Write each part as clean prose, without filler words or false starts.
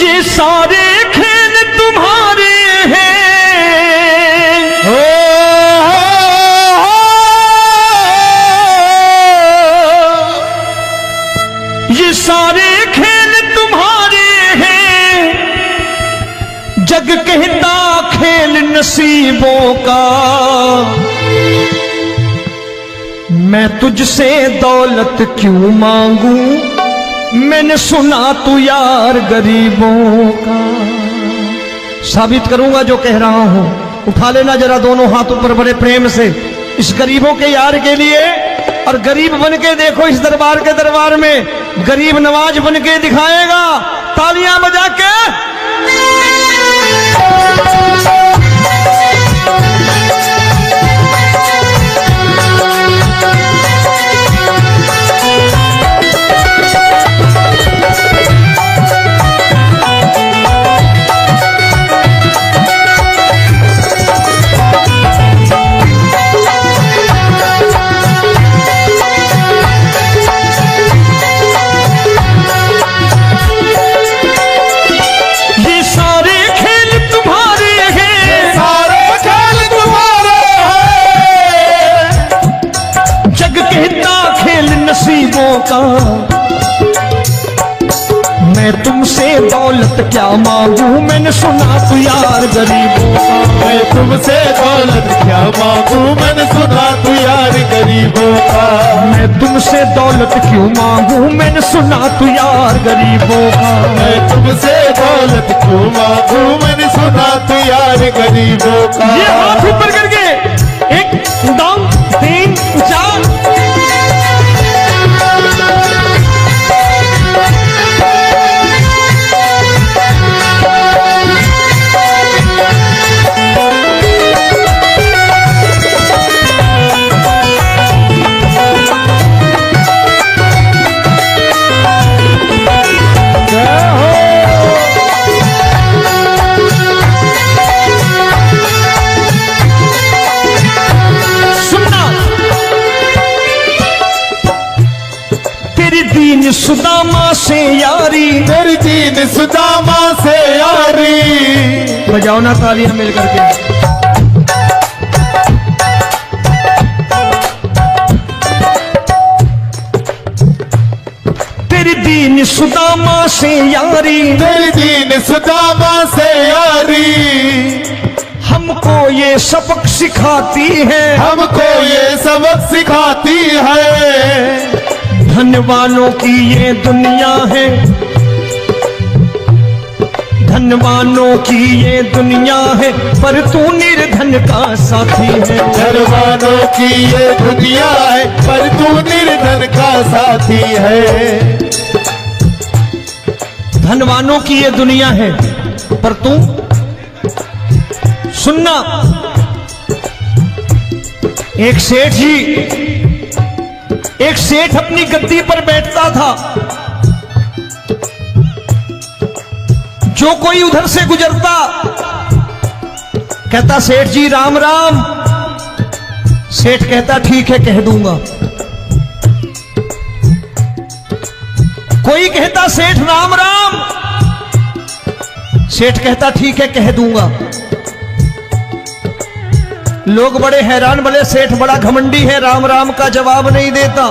ये सारे खेल तुम्हारे हैं, ये सारे खेल तुम्हारे हैं, जग कहता खेल नसीबों का। मैं तुझसे दौलत क्यों मांगू, मैंने सुना तू यार गरीबों का। साबित करूंगा जो कह रहा हूं। उठा लेना जरा दोनों हाथ ऊपर बड़े प्रेम से इस गरीबों के यार के लिए। और गरीब बन के देखो इस दरबार के दरबार में, गरीब नवाज बन के दिखाएगा, तालियां बजा के। नसीबों का मैं तुमसे दौलत क्या मांगू, मैंने सुना तू यार गरीबों का। मैं तुमसे दौलत क्या मांगू, मैंने सुना तू यार गरीबों का। मैं तुमसे दौलत क्यों मांगू, मैंने सुना तू यार गरीबों का। मैं तुमसे दौलत क्यों मांगू, मैंने सुना तू यार गरीबों का। ये हाथ ऊपर करके 1 2 3 4 सुदामा से यारी, तेरी दीन सुदामा से यारी। बजाओ ना तालियां मिल करके। तेरी दीन सुदामा से यारी, तेरी दीन सुदामा से यारी। हमको ये सबक सिखाती है, हमको ये सबक सिखाती है। धनवानों की ये दुनिया है, धनवानों की ये दुनिया है, पर तू निर्धन का साथी है। धनवानों की ये दुनिया है, पर तू निर्धन का साथी है। धनवानों की ये दुनिया है, पर तू सुनना। एक सेठ अपनी गद्दी पर बैठता था। जो कोई उधर से गुजरता कहता सेठ जी राम राम। सेठ कहता ठीक है कह दूंगा। कोई कहता सेठ राम राम। सेठ कहता ठीक है कह दूंगा। लोग बड़े हैरान, बोले सेठ बड़ा घमंडी है, राम राम का जवाब नहीं देता,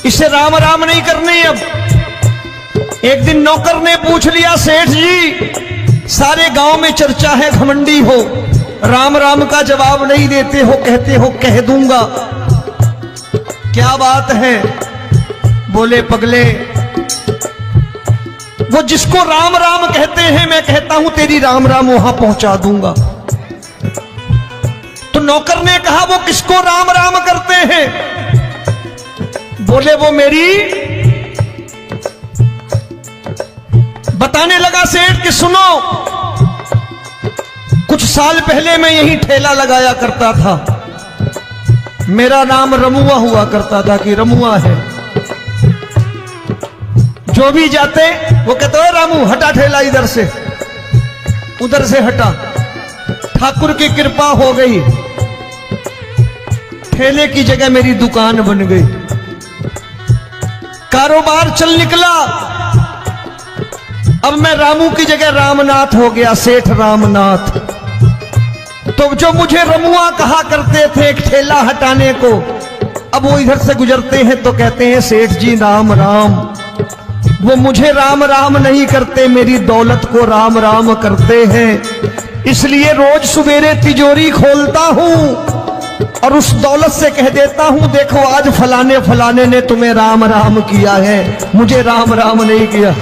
इसे राम राम नहीं करनी। अब एक दिन नौकर ने पूछ लिया सेठ जी सारे गांव में चर्चा है घमंडी हो, राम राम का जवाब नहीं देते हो, कहते हो कह दूंगा, क्या बात है? बोले पगले वो जिसको राम राम कहते हैं मैं कहता हूं तेरी राम राम वहां पहुंचा दूंगा। तो नौकर ने कहा वो किसको राम राम करते हैं? बोले वो मेरी। बताने लगा सेठ कि सुनो, कुछ साल पहले मैं यही ठेला लगाया करता था, मेरा नाम रमुआ हुआ करता था कि रमुआ है। जो भी जाते वो कहते हो रामू हटा ठेला इधर से, उधर से हटा। ठाकुर की कृपा हो गई, ठेले की जगह मेरी दुकान बन गई, कारोबार चल निकला। अब मैं रामू की जगह रामनाथ हो गया, सेठ रामनाथ। तो जो मुझे रमुआ कहा करते थे एक ठेला हटाने को, अब वो इधर से गुजरते हैं तो कहते हैं सेठ जी राम राम। वो मुझे राम राम नहीं करते, मेरी दौलत को राम राम करते हैं। इसलिए रोज सवेरे तिजोरी खोलता हूं और उस दौलत से कह देता हूं, देखो आज फलाने फलाने ने तुम्हें राम राम किया है, मुझे राम राम नहीं किया।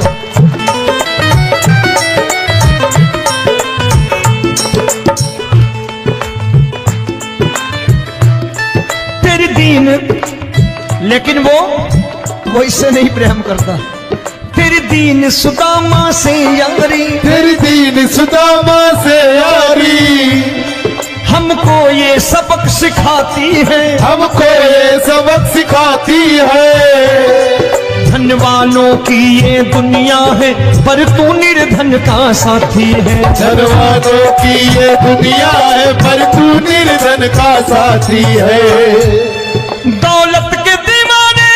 तेरी दीन, लेकिन वो इससे नहीं प्रेम करता। तेरी दीन सुदामा से यारी, तेरी दीन सुदामा से यारी, हमको ये सबक सिखाती है, हमको ये सबक सिखाती है। धनवानों की ये दुनिया है, पर तू निर्धन का साथी है। धनवानों की ये दुनिया है, पर तू निर्धन का साथी है। दौलत के दीवाने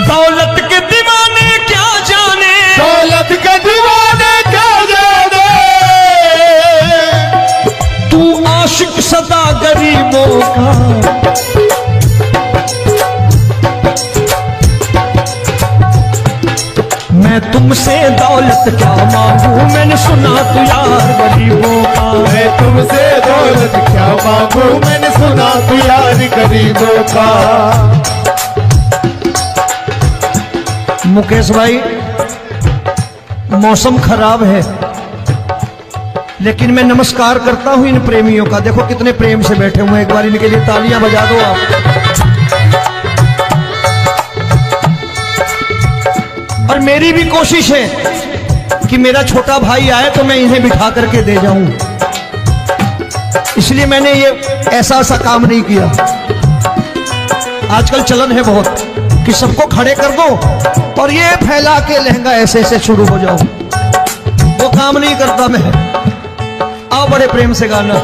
दौलत के दीवाने क्या जाने, दौलत के दीवाने क्या जाने, तू आशिक सदा गरीबों का। मैं तुमसे दौलत क्या मांगू, मैंने सुना तू यार गरीबों का। मैं तुमसे दौलत क्या मांगू, मैंने सुना तू यार गरीबों का। मुकेश भाई, मौसम खराब है, लेकिन मैं नमस्कार करता हूं इन प्रेमियों का। देखो कितने प्रेम से बैठे हुए हैं, एक बार इनके लिए तालियां बजा दो आप। और मेरी भी कोशिश है कि मेरा छोटा भाई आए तो मैं इन्हें बिठा करके दे जाऊं, इसलिए मैंने ये ऐसा काम नहीं किया। आजकल चलन है बहुत कि सबको खड़े कर दो और ये फैला के लहंगा ऐसे ऐसे शुरू हो जाओ, वो काम नहीं करता मैं। आओ बड़े प्रेम से गाना।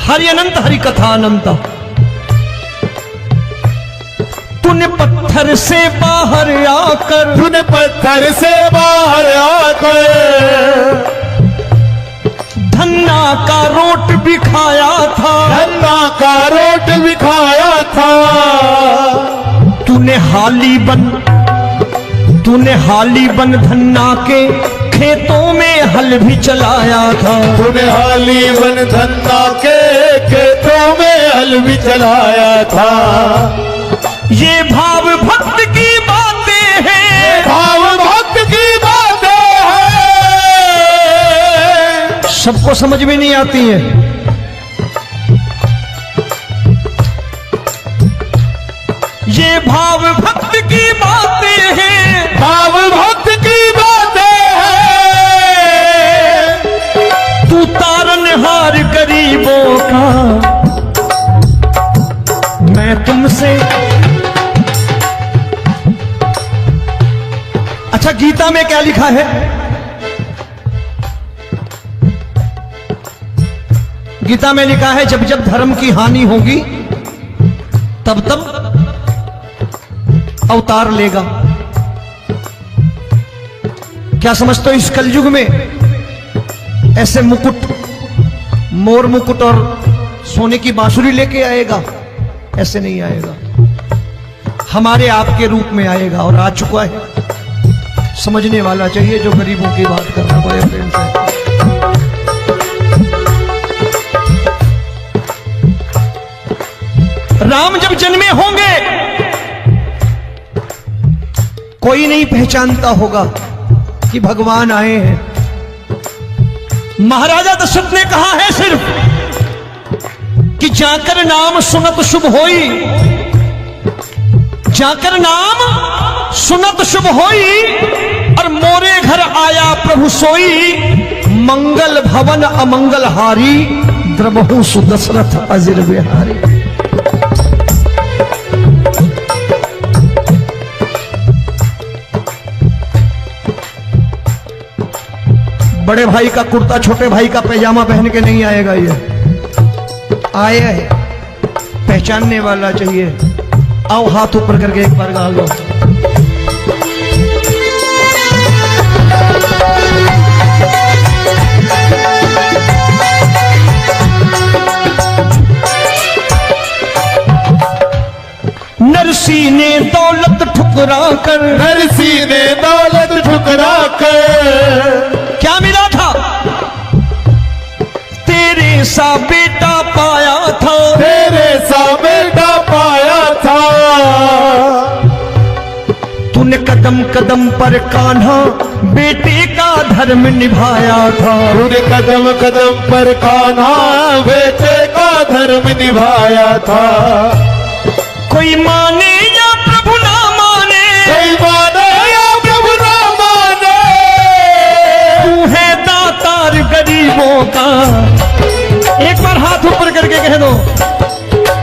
हरि अनंत हरि कथा अनंत। तूने पत्थर से बाहर आकर, तूने पत्थर से बाहर आकर धन्ना का रोट भी खाया था, धन्ना का रोट भी खाया था। तूने हाली बन धन्ना के खेतों में हल भी चलाया था। तूने हाली बन धन्ना के खेतों में हल भी चलाया था। ये भाव भक्त की बातें हैं, भाव भक्त की बातें हैं, सबको समझ में नहीं आती है। ये भाव भक्त की बातें हैं, भाव भक्त की बातें हैं। तू तारनहार गरीबों का, मैं तुमसे। अच्छा, गीता में क्या लिखा है? गीता में लिखा है जब जब धर्म की हानि होगी तब तब अवतार लेगा। क्या समझते हो इस कलयुग में ऐसे मुकुट, मोर मुकुट और सोने की बांसुरी लेके आएगा? ऐसे नहीं आएगा, हमारे आपके रूप में आएगा और आ चुका है। समझने वाला चाहिए जो गरीबों की बात कर रहा है प्रेम से। राम जब जन्मे होंगे कोई नहीं पहचानता होगा, कि भगवान आए हैं। महाराजा दशरथ ने कहा है सिर्फ कि जाकर नाम सुनत शुभ होई, जाकर नाम सुनत शुभ होई, और मोरे घर आया प्रभु सोई, मंगल भवन अमंगल हारी, द्रबहु सुदशरथ अजिर बिहारी। बड़े भाई का कुर्ता छोटे भाई का पैजामा पहन के नहीं आएगा, ये आया है पहचानने वाला चाहिए। आओ हाथ ऊपर करके एक बार गा लो। नरसी ने दौलत ठुकरा कर, नरसी ने दौलत ठुकरा कर, क्या मिला था? तेरे सा बेटा पाया था, तेरे सा बेटा पाया था। तूने कदम कदम पर कान्हा बेटे का धर्म निभाया था, तूने कदम कदम पर कान्हा बेटे का धर्म निभाया था। कोई माने या प्रभु ना माने, कोई माने या प्रभु ना माने, तू है दातार गरीबों का। एक बार हाथ ऊपर करके कह दो,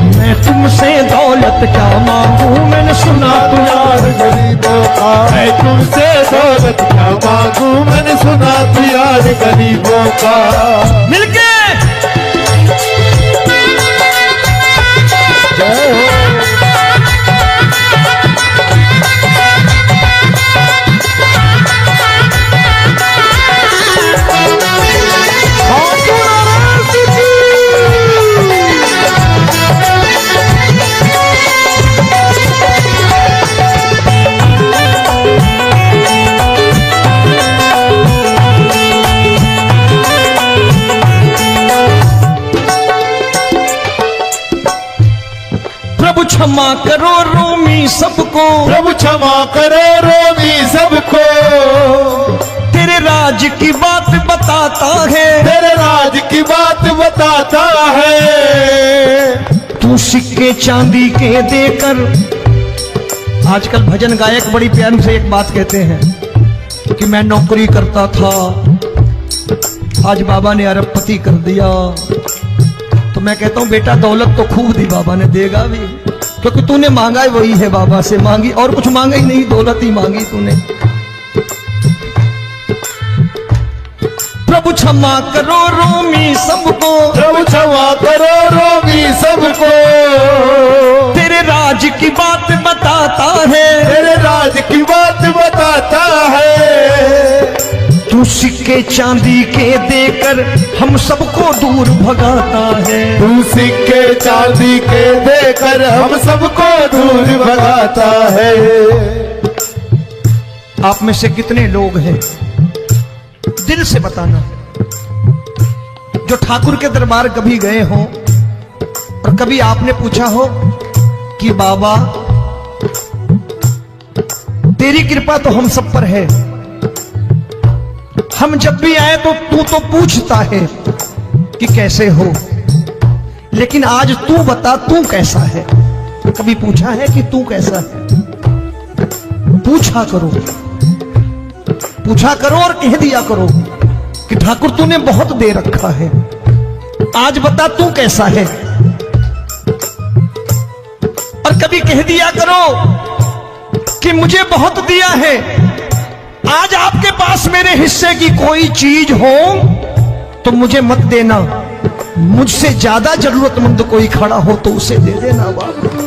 मैं तुमसे दौलत क्या मांगू, मैंने सुना तू यार गरीबों का। मैं तुमसे दौलत क्या मांगू, मैंने सुना तू यार गरीबों का। मिलके क्षमा करो रोमी सबको, प्रभु क्षमा करो रोमी सबको। तेरे राज की बात बताता है, तेरे राज की बात बताता है। तू सिक्के चांदी के देकर, आजकल भजन गायक बड़ी प्यार से एक बात कहते हैं कि मैं नौकरी करता था, आज बाबा ने अरबपति कर दिया। तो मैं कहता हूं बेटा दौलत तो खूब दी बाबा ने, देगा भी, क्योंकि तूने मांगा है वही है बाबा से मांगी, और कुछ मांगा ही नहीं, दौलत ही मांगी तूने। प्रभु क्षमा करो रोमी सबको, प्रभु क्षमा करो रोमी सबको। तेरे राज की बात बताता है, तेरे राज की बात बताता है। तू सिक्के चांदी के देकर हम सबको दूर भगाता है, तू सिक्के चांदी के देकर हम सबको दूर भगाता है। आप में से कितने लोग हैं, दिल से बताना, जो ठाकुर के दरबार कभी गए हो और कभी आपने पूछा हो कि बाबा तेरी कृपा तो हम सब पर है, हम जब भी आए तो तू तो पूछता है कि कैसे हो, लेकिन आज तू बता तू कैसा है। कभी पूछा है कि तू कैसा है? पूछा करो, पूछा करो और कह दिया करो कि ठाकुर तूने बहुत दे रखा है, आज बता तू कैसा है। और कभी कह दिया करो कि मुझे बहुत दिया है, आज आपके पास मेरे हिस्से की कोई चीज हो तो मुझे मत देना, मुझसे ज्यादा जरूरतमंद कोई खड़ा हो तो उसे दे देना बाबा।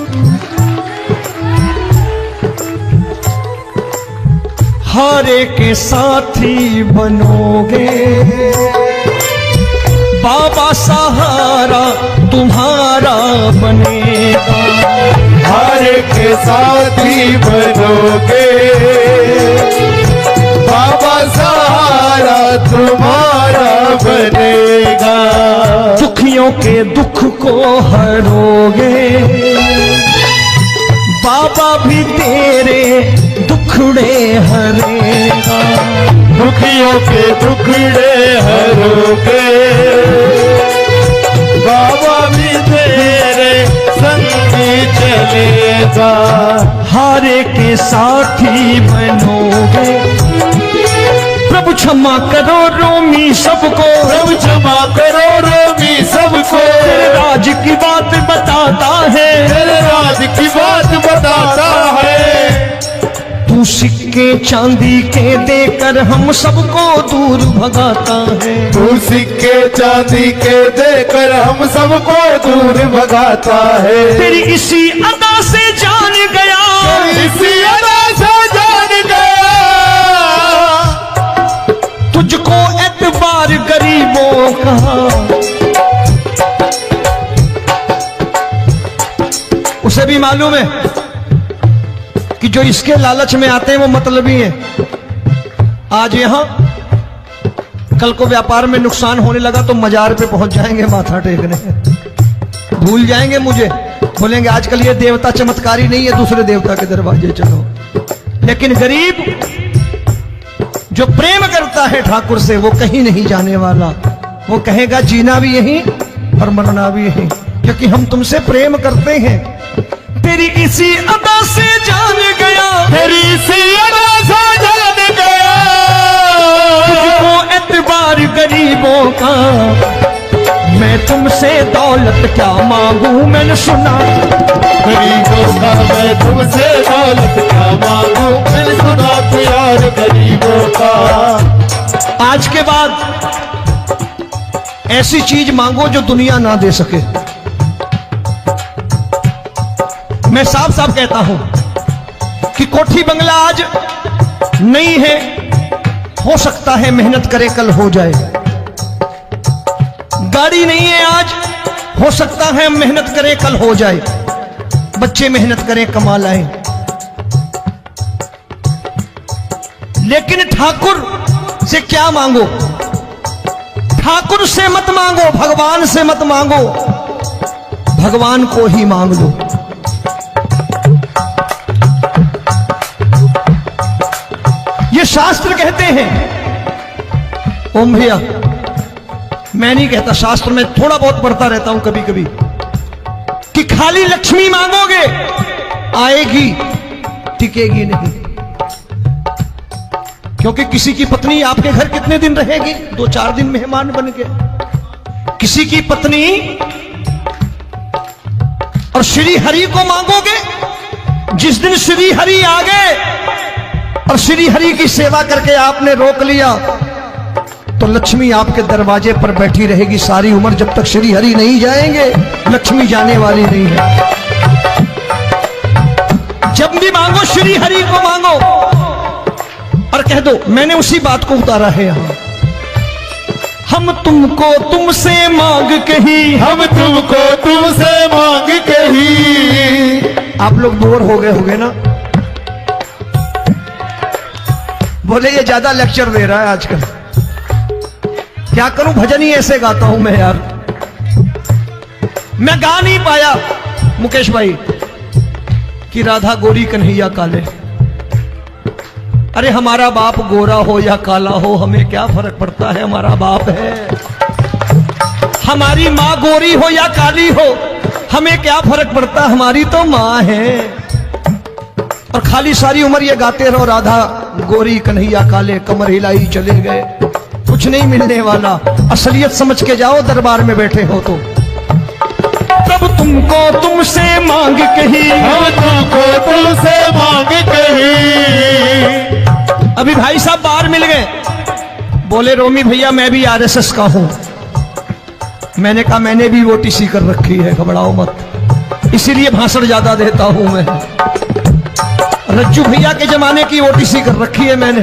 हारे के साथी बनोगे बाबा, सहारा तुम्हारा बनेगा। हारे के साथी बनोगे बाबा, सहारा तुम्हारा बनेगा। दुखियों के दुख को हरोगे बाबा, भी तेरे दुखड़े हरेगा। दुखियों के टुकड़े हरोगे, बाबा भी तेरे संगी चलेगा, हारे के साथी बनोगे। प्रभु क्षमा करो रोमी सबको, प्रभु क्षमा करो रोमी सबको, तेरे राज की बात बताता है, तेरे राज की बात बताता है। तू सिक्के चांदी के देकर हम सबको दूर भगाता है, तू सिक्के चांदी के देकर हम सबको दूर भगाता है। तेरी इसी अदा से जान गया, इसी अदा से जान गया, तुझको एतबार गरीबों का। उसे भी मालूम है कि जो इसके लालच में आते हैं वो मतलबी हैं। आज यहां कल को व्यापार में नुकसान होने लगा तो मजार पे पहुंच जाएंगे माथा टेकने, भूल जाएंगे मुझे, बोलेंगे आजकल ये देवता चमत्कारी नहीं है, दूसरे देवता के दरवाजे चलो। लेकिन गरीब जो प्रेम करता है ठाकुर से वो कहीं नहीं जाने वाला, वो कहेगा जीना भी यहीं और मरना भी यहीं, क्योंकि हम तुमसे प्रेम करते हैं। तेरी इसी अदा से जान गया, तेरी इसी अदा से जान गया, तुझको एतबार गरीबों का। मैं तुमसे दौलत क्या मांगू, मैंने सुना गरीबों का मैं तुमसे दौलत क्या मांगू, मैंने सुना तू यार गरीबों का। आज के बाद ऐसी चीज मांगो जो दुनिया ना दे सके। मैं साफ साफ कहता हूं कि कोठी बंगला आज नहीं है, हो सकता है मेहनत करे कल हो जाए। गाड़ी नहीं है आज, हो सकता है मेहनत करें कल हो जाए। बच्चे मेहनत करें कमा लाएं, लेकिन ठाकुर से क्या मांगो? ठाकुर से मत मांगो, भगवान से मत मांगो, भगवान को ही मांग लो। ये शास्त्र कहते हैं, ओम भैया मैं नहीं कहता, शास्त्र में थोड़ा बहुत पढ़ता रहता हूं कभी कभी, कि खाली लक्ष्मी मांगोगे आएगी, टिकेगी नहीं। क्योंकि किसी की पत्नी आपके घर कितने दिन रहेगी? 2-4 दिन मेहमान बन के। किसी की पत्नी और श्री हरि को मांगोगे, जिस दिन श्री हरि आ गए और श्री हरि की सेवा करके आपने रोक लिया तो लक्ष्मी आपके दरवाजे पर बैठी रहेगी सारी उम्र, जब तक श्री हरि नहीं जाएंगे लक्ष्मी जाने वाली नहीं है। जब भी मांगो श्री हरि को मांगो और कह दो मैंने उसी बात को उतारा है यहां, हम तुमको तुमसे मांग कही, हम तुमको तुमसे मांग कही। आप लोग बोर हो गए होंगे ना, बोले ये ज्यादा लेक्चर दे रहा है आजकल। क्या करूं, भजन ही ऐसे गाता हूं मैं यार। मैं गा नहीं पाया मुकेश भाई कि राधा गोरी कन्हैया काले। अरे हमारा बाप गोरा हो या काला हो हमें क्या फर्क पड़ता है, हमारा बाप है। हमारी माँ गोरी हो या काली हो हमें क्या फर्क पड़ता, हमारी तो माँ है। और खाली सारी उम्र ये गाते रहो राधा गोरी कन्हैया काले, कमर हिलाई चले गए, कुछ नहीं मिलने वाला। असलियत समझ के जाओ, दरबार में बैठे हो तो। तब तुमको तुमसे मांग कही, हम तुमको तुमसे मांग कही। अभी भाई साहब बाहर मिल गए, बोले रोमी भैया मैं भी आरएसएस का हूं। मैंने कहा मैंने भी ओटीसी कर रखी है, घबराओ मत, इसीलिए भाषण ज्यादा देता हूं मैं। रज्जू भैया के जमाने की ओटीसी कर रखी है मैंने।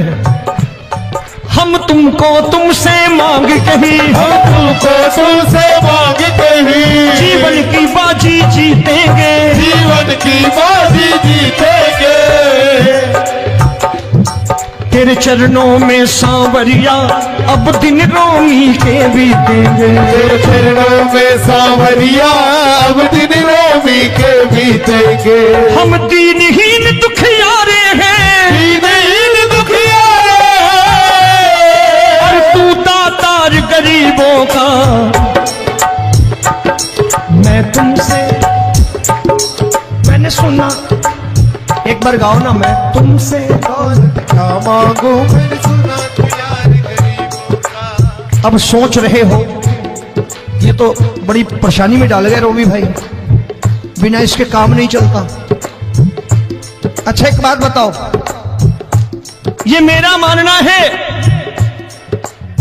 हम तुमको तुमसे मांग कही, हम तुमको तुमसे मांग कही। जीवन की बाजी जीतेंगे, जीवन की बाजी जीतेंगे। तेरे चरणों में सांवरिया अब दिन रोमी के बीतेंगे। तेरे चरणों में सांवरिया अब दिन रोमी के बीतेंगे। हम दीनहीन दुखियारे हैं, दीनहीन दुखियारे हैं, बार गाओ ना, मैं तुमसे दौलत क्या मांगू मैंने सुना तू यार गरीबों का। अब सोच रहे हो, ये तो बड़ी परेशानी में डाल गए रोबी भाई, बिना इसके काम नहीं चलता। अच्छा एक बात बताओ, ये मेरा मानना है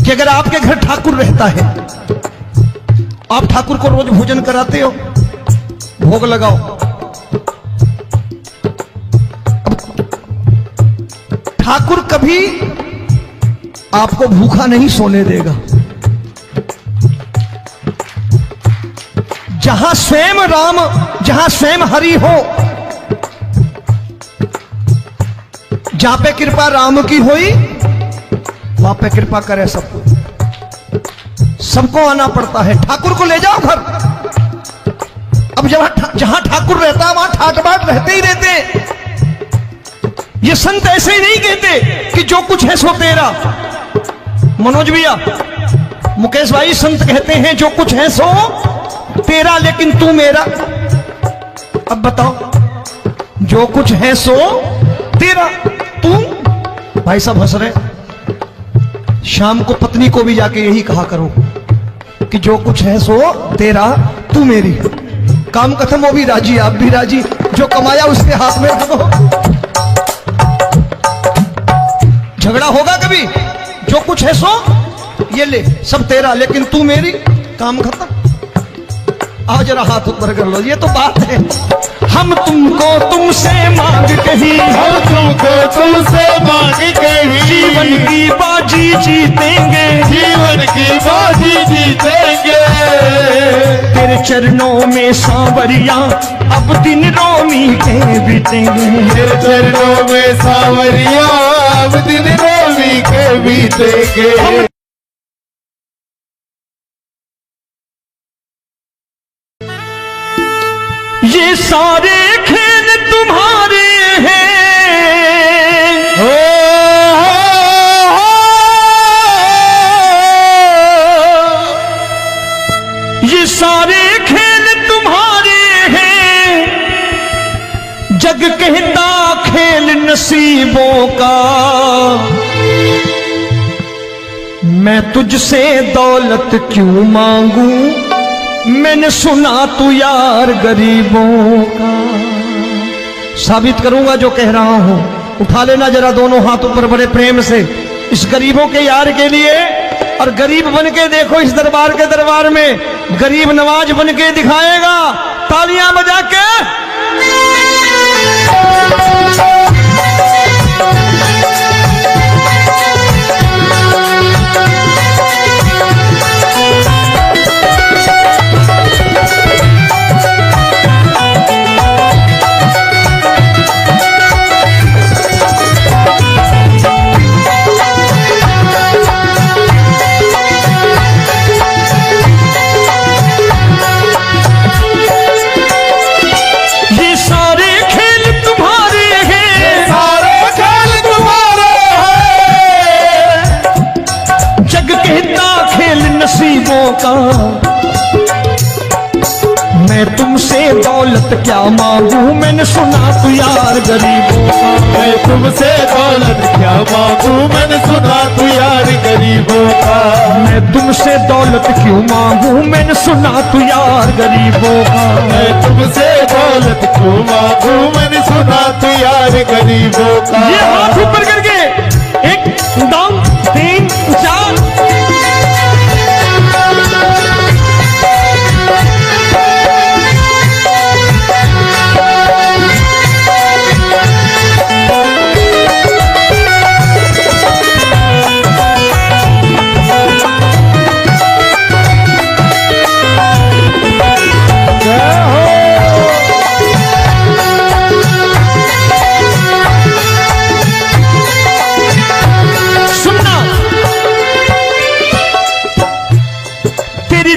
कि अगर आपके घर ठाकुर रहता है, आप ठाकुर को रोज भोजन कराते हो, भोग लगाओ, ठाकुर कभी आपको भूखा नहीं सोने देगा। जहां स्वयं राम, जहां स्वयं हरि हो, जहां पे कृपा राम की हुई, वहां पे कृपा करे सबको, सबको आना पड़ता है। ठाकुर को ले जाओ घर। अब जहां ठाकुर रहता है वहां ठाट बाट रहते ही रहते। ये संत ऐसे ही नहीं कहते कि जो कुछ है सो तेरा। मनोज भैया, मुकेश भाई, संत कहते हैं जो कुछ है सो तेरा लेकिन तू मेरा। अब बताओ, जो कुछ है सो तेरा, तू। भाई साहब हंस रहे। शाम को पत्नी को भी जाके यही कहा करो कि जो कुछ है सो तेरा, तू मेरी। काम खत्म, वो भी राजी, आप भी राजी, जो कमाया उसके हाथ में रख दो। झगड़ा होगा कभी? जो कुछ है सो ये ले, सब तेरा लेकिन तू मेरी, काम खत्म। आओ जरा हाथ ऊपर कर लो, ये तो बात है। हम तुमको तुमसे मांग कहीं, हम तुमको तुमसे मांग कहीं, जीवन की बाजी जीतेंगे, जीवन की बाजी जीतेंगे। तेरे चरणों में सांवरिया अब दिन रोमी के बीतेंगे। तेरे चरणों में सांवरिया अब दिन रोमी के बीतेंगे। ये सारे खेल तुम्हारे हैं, ये सारे खेल तुम्हारे हैं, जग कहता खेल नसीबों का। मैं तुझसे दौलत क्यों मांगू, मैंने सुना तू यार गरीबों का। साबित करूंगा जो कह रहा हूं। उठा लेना जरा दोनों हाथ ऊपर बड़े प्रेम से, इस गरीबों के यार के लिए। और गरीब बन के देखो इस दरबार के दरबार में, गरीब नवाज बन के दिखाएगा, तालियां बजा के। नसीबों का। मैं तुमसे दौलत क्या मांगू, मैंने सुना तू यार गरीबों का। मैं तुमसे दौलत क्या मांगू, मैंने सुना तू यार गरीबों का। मैं तुमसे दौलत क्यों मांगू, मैंने सुना तू यार गरीबों का। मैं तुमसे दौलत क्यों मांगू, मैंने सुना तू यार गरीबों का। ये हाथ ऊपर करके, 1 2 3 4।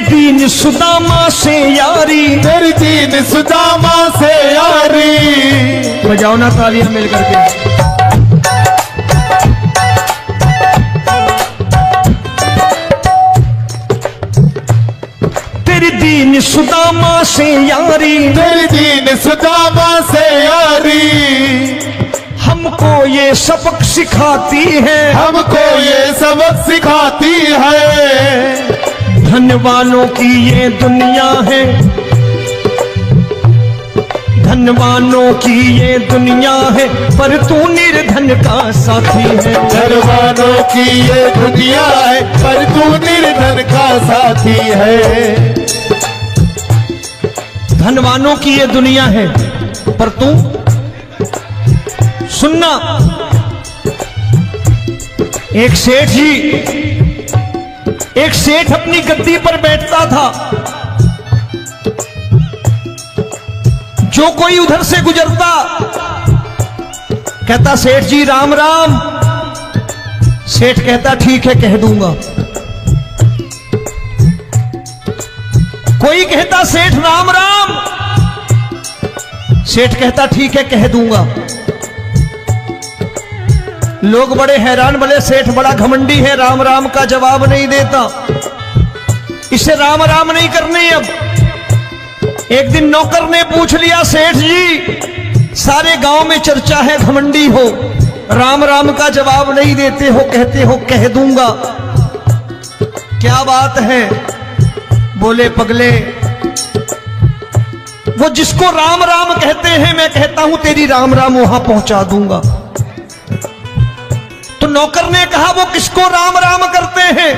दीन सुदामा से यारी, तेरी दीन सुदामा से यारी। बजाओ ना तालियां मिल करके। तेरी दीन सुदामा से यारी, तेरी दीन सुदामा से यारी हमको ये सबक सिखाती है, हमको ये सबक सिखाती है। धनवानों की ये दुनिया है, धनवानों की ये दुनिया है, पर तू निर्धन का साथी है। धनवानों की ये दुनिया है, पर तू निर्धन का साथी है। धनवानों की ये दुनिया है, पर तू सुनना। एक सेठ जी, एक सेठ अपनी गद्दी पर बैठता था। जो कोई उधर से गुजरता कहता सेठ जी राम राम। सेठ कहता ठीक है कह दूंगा। कोई कहता सेठ राम राम। सेठ कहता ठीक है कह दूंगा। लोग बड़े हैरान, बोले सेठ बड़ा घमंडी है, राम राम का जवाब नहीं देता, इसे राम राम नहीं करनी। अब एक दिन नौकर ने पूछ लिया, सेठ जी सारे गांव में चर्चा है घमंडी हो, राम राम का जवाब नहीं देते हो, कहते हो कह दूंगा, क्या बात है? बोले पगले, वो जिसको राम राम कहते हैं मैं कहता हूं तेरी राम राम वहां पहुंचा दूंगा। तो नौकर ने कहा वो किसको राम राम करते हैं?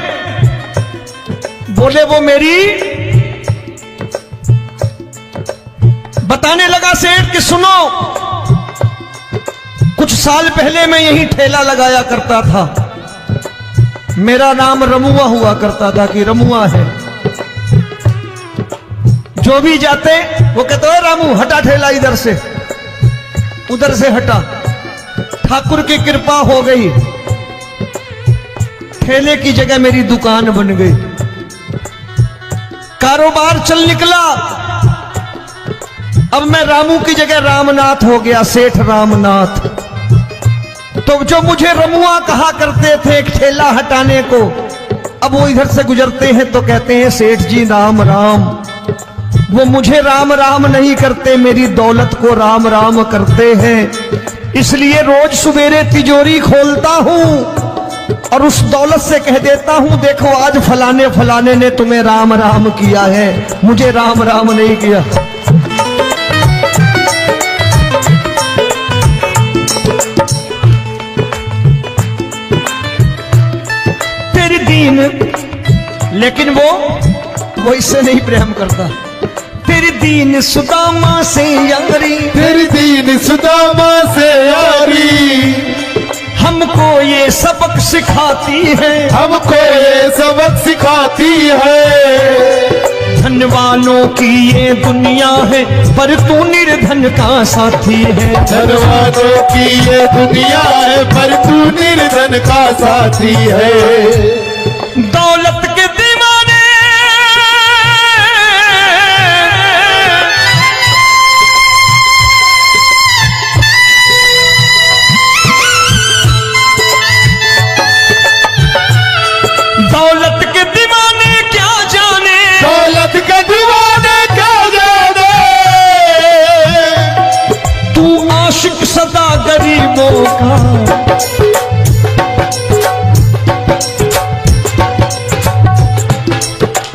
बोले वो मेरी। बताने लगा सेठ कि सुनो, कुछ साल पहले मैं यही ठेला लगाया करता था, मेरा नाम रमुआ हुआ करता था कि रमुआ है। जो भी जाते वो कहते हो रामू हटा ठेला इधर से, उधर से हटा। ठाकुर की कृपा हो गई, ठेले की जगह मेरी दुकान बन गई, कारोबार चल निकला। अब मैं रामू की जगह रामनाथ हो गया, सेठ रामनाथ। तो जो मुझे रमुआ कहा करते थे एक ठेला हटाने को, अब वो इधर से गुजरते हैं तो कहते हैं सेठ जी राम राम। वो मुझे राम राम नहीं करते, मेरी दौलत को राम राम करते हैं। इसलिए रोज सवेरे तिजोरी खोलता हूं और उस दौलत से कह देता हूं देखो आज फलाने फलाने ने तुम्हें राम राम किया है, मुझे राम राम नहीं किया। तेरी दीन, लेकिन वो इससे नहीं प्रेम करता। तेरी दीन सुदामा से यारी, तेरी दीन सुदामा से यारी हमको ये सबक सिखाती है, हमको ये सबक सिखाती है। धनवानों की ये दुनिया है, पर तू निर्धन का साथी है। धनवानों की ये दुनिया है, पर तू निर्धन का साथी है। दौलत के दीवाने दौलत के दीवाने क्या जाने, दौलत के दीवाने क्या जाने। तू आशिक सदा गरीबों का।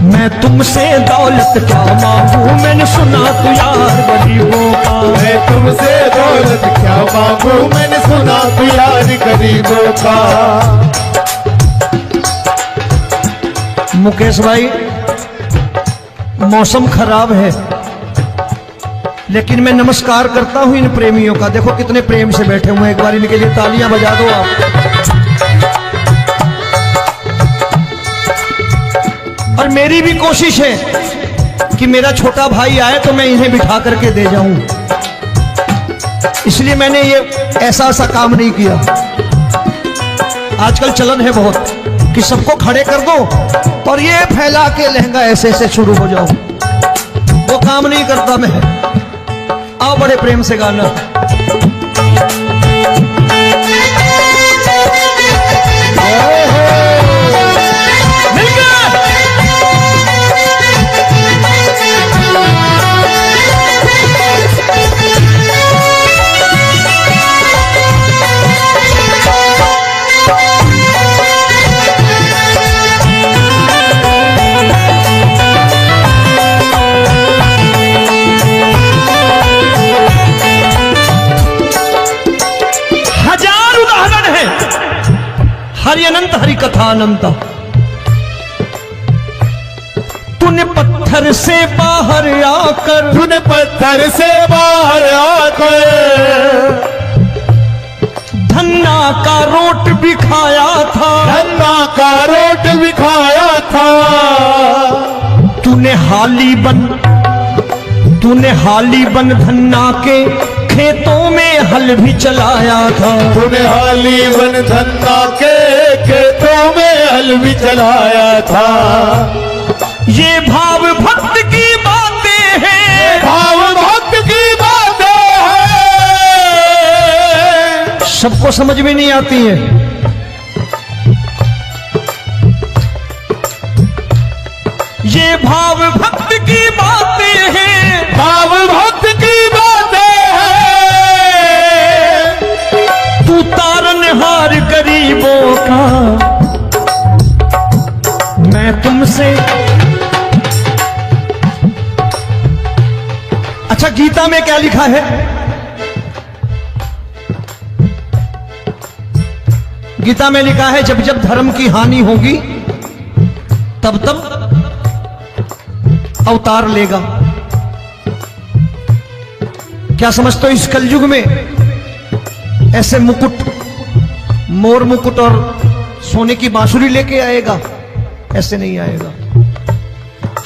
मैं तुमसे दौलत क्या मांगू, मैंने सुना तू यार गरीबों का। मैं तुमसे दौलत क्या मांगू, मैंने सुना तू यार गरीबों का। मुकेश भाई मौसम खराब है, लेकिन मैं नमस्कार करता हूं इन प्रेमियों का। देखो कितने प्रेम से बैठे हुए हैं, एक बार इनके लिए तालियां बजा दो आप। और मेरी भी कोशिश है कि मेरा छोटा भाई आए तो मैं इन्हें बिठा करके दे जाऊं, इसलिए मैंने ये ऐसा काम नहीं किया। आजकल चलन है बहुत कि सबको खड़े कर दो और ये फैला के लहंगा ऐसे ऐसे शुरू हो जाओ, वो काम नहीं करता मैं। आओ बड़े प्रेम से गाना। हरि अनंत हरि कथा अनंत। तूने पत्थर से बाहर आकर, तूने पत्थर से बाहर आकर धन्ना का रोट भी खाया था, धन्ना का रोट भी खाया था। तूने हाली बन धन्ना के खेतों में हल भी चलाया था। तूने हाली बन धन्ना के खेतों में हल भी चलाया था। ये भाव भक्त की बातें हैं, भाव भक्त की बातें हैं, सबको समझ में नहीं आती है। ये भाव भक्त की बातें हैं, भाव भक्त की बातें हैं। तू तारनहार गरीबों का, मैं तुमसे। अच्छा, गीता में क्या लिखा है? गीता में लिखा है जब जब धर्म की हानि होगी तब तब अवतार लेगा। क्या समझते हो इस कलयुग में ऐसे मुकुट, मोर मुकुट और सोने की बांसुरी लेके आएगा? ऐसे नहीं आएगा,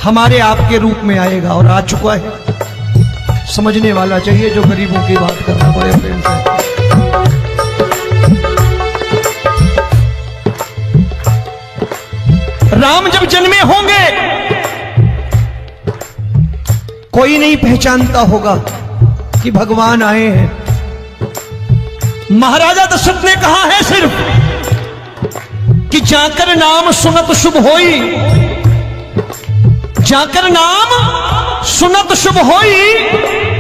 हमारे आपके रूप में आएगा और आ चुका है। समझने वाला चाहिए जो गरीबों की बात करना बड़े प्रेम से। राम जब जन्मे होंगे कोई नहीं पहचानता होगा कि भगवान आए हैं। महाराजा दशरथ ने कहा है सिर्फ कि जाकर नाम सुनत शुभ होई, जाकर नाम सुनत शुभ होई,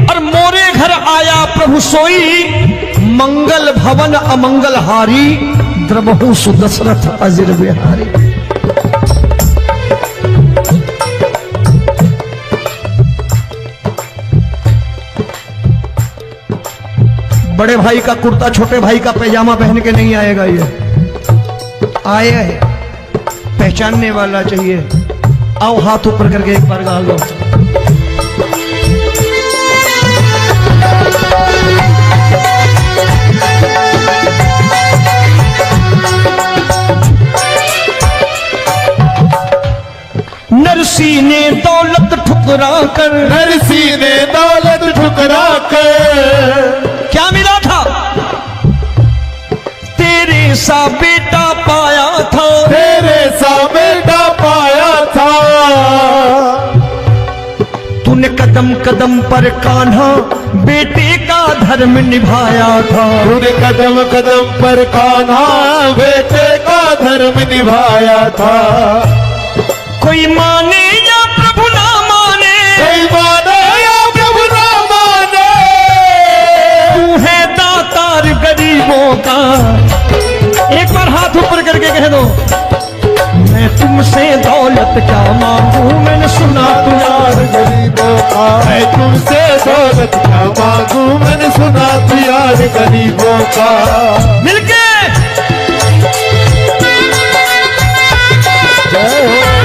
और मोरे घर आया प्रभु सोई, मंगल भवन अमंगल हारी, द्रबहु सुदशरथ अजिर बिहारी। बड़े भाई का कुर्ता छोटे भाई का पैजामा पहन के नहीं आएगा, ये आया है, पहचानने वाला चाहिए। आओ हाथ ऊपर करके एक बार गा लो। नरसी ने दौलत ठुकरा कर, नरसी ने दौलत ठुकरा कर क्या मिला था? तेरे सा बेटा पाया था, तेरे सा बेटा पाया था। तूने कदम कदम पर कान्हा बेटे का धर्म निभाया था। तूने कदम कदम पर कान्हा बेटे का धर्म निभाया था। कोई माने या प्रभु ना माने, कोई माने या प्रभु ना माने, तू है दातार गरीबों का। एक बार हाथ ऊपर करके कह दो, मैं तुमसे दौलत क्या मांगू, मैंने सुना तू यार गरीबों का। मैं तुमसे दौलत क्या मांगू, मैंने सुना तू यार गरीबों का। मिलके जय हो।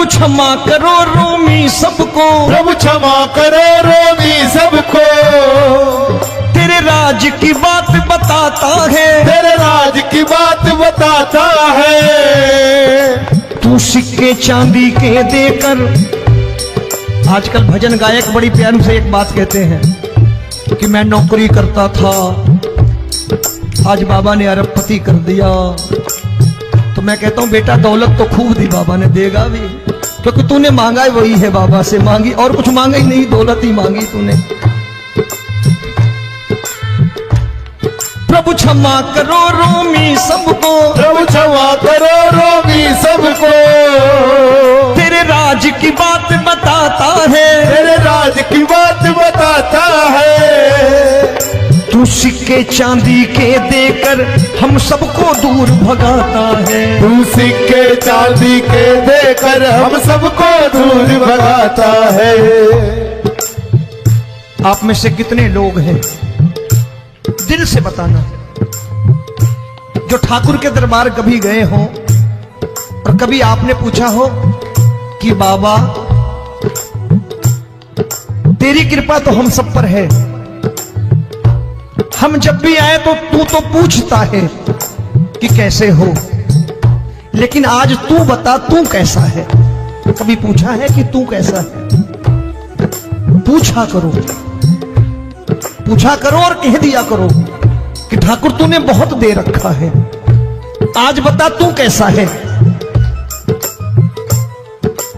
क्षमा करो रोमी सबको, प्रभु क्षमा करो रोमी सबको। तेरे राज की बात बताता है, तेरे राज की बात बताता है। तू सिक्के चांदी के देकर। आजकल भजन गायक बड़ी प्यार से एक बात कहते हैं कि मैं नौकरी करता था, आज बाबा ने अरबपति कर दिया। तो मैं कहता हूं बेटा दौलत तो खूब दी बाबा ने, देगा भी, क्योंकि तूने मांगा ही वही है, बाबा से मांगी और कुछ मांगा ही नहीं, दौलत ही मांगी तूने। प्रभु क्षमा करो रोमी सबको, प्रभु क्षमा करो की बात बताता है, तेरे राज की बात बताता है। तू सिक्के चांदी के देकर हम सबको दूर भगाता है। तू सिक्के चांदी के देकर हम सबको दूर भगाता है। आप में से कितने लोग हैं, दिल से बताना, जो ठाकुर के दरबार कभी गए हो और कभी आपने पूछा हो कि बाबा तेरी कृपा तो हम सब पर है, हम जब भी आए तो तू तो पूछता है कि कैसे हो, लेकिन आज तू बता तू कैसा है। कभी पूछा है कि तू कैसा है? पूछा करो, पूछा करो और कह दिया करो कि ठाकुर तूने बहुत दे रखा है, आज बता तू कैसा है।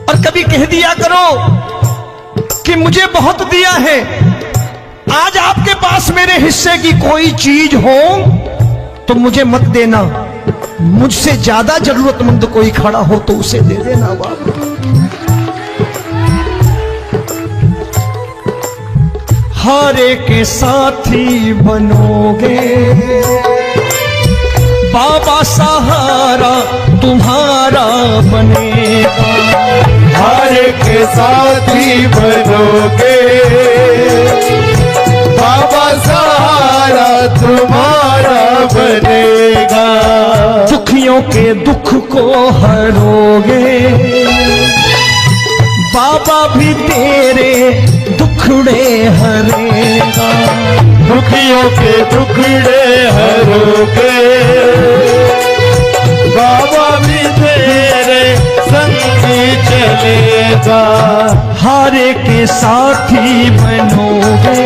और कभी कह दिया करो कि मुझे बहुत दिया है, आज आपके पास मेरे हिस्से की कोई चीज हो तो मुझे मत देना, मुझसे ज्यादा जरूरतमंद कोई खड़ा हो तो उसे दे देना बाबा। हारे के साथी बनोगे बाबा, सहारा तुम्हारा बनेगा। हारे के साथी बनोगे बाबा, सहारा तुम्हारा बनेगा। दुखियों के दुख को हरोगे बाबा, भी तेरे दुखड़े हरेगा। दुखियों के दुखड़े हरोगे बाबा, भी तेरे संग चलेगा। हारे के साथी बनोगे,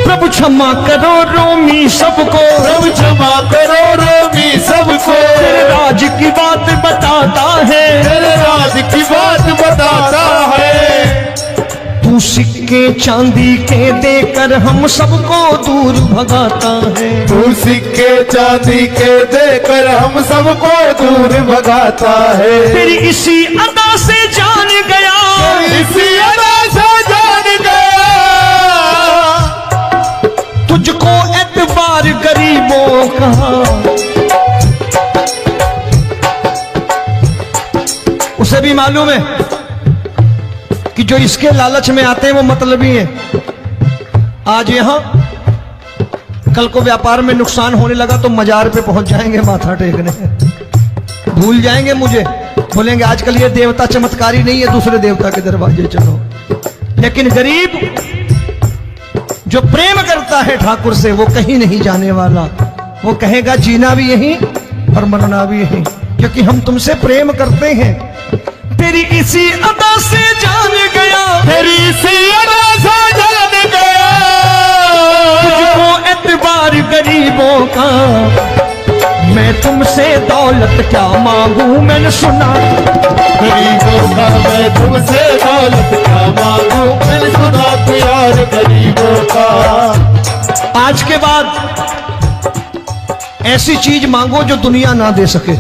प्रभु क्षमा करो रोमी सबको, प्रभु क्षमा करो रोमी सबको। तेरे राज की बात बताता है, तेरे राज की बात बताता है। तू सिक्के चांदी के देकर हम सबको दूर भगाता है। तू सिक्के चांदी के देकर हम सबको दूर भगाता है। तेरी इसी अदा से जान गया, इसी अदा से जान गया, तुझको एतबार गरीबों का। उसे भी मालूम है कि जो इसके लालच में आते हैं वो मतलबी हैं। आज यहां कल को व्यापार में नुकसान होने लगा तो मजार पे पहुंच जाएंगे माथा टेकने, भूल जाएंगे मुझे, बोलेंगे आजकल ये देवता चमत्कारी नहीं है, दूसरे देवता के दरवाजे चलो। लेकिन गरीब जो प्रेम करता है ठाकुर से वो कहीं नहीं जाने वाला, वो कहेगा जीना भी यहीं और मरना भी यहीं, क्योंकि हम तुमसे प्रेम करते हैं। तेरी इसी अदा से जान गया, तेरी इसी अदा से जान गया, तुझको एतबार गरीबों का। मैं तुमसे दौलत क्या मांगू, मैंने सुना गरीबों का मैं तुमसे दौलत क्या मांगू, मैंने सुना प्यार गरीबों का। आज के बाद ऐसी चीज मांगो जो दुनिया ना दे सके।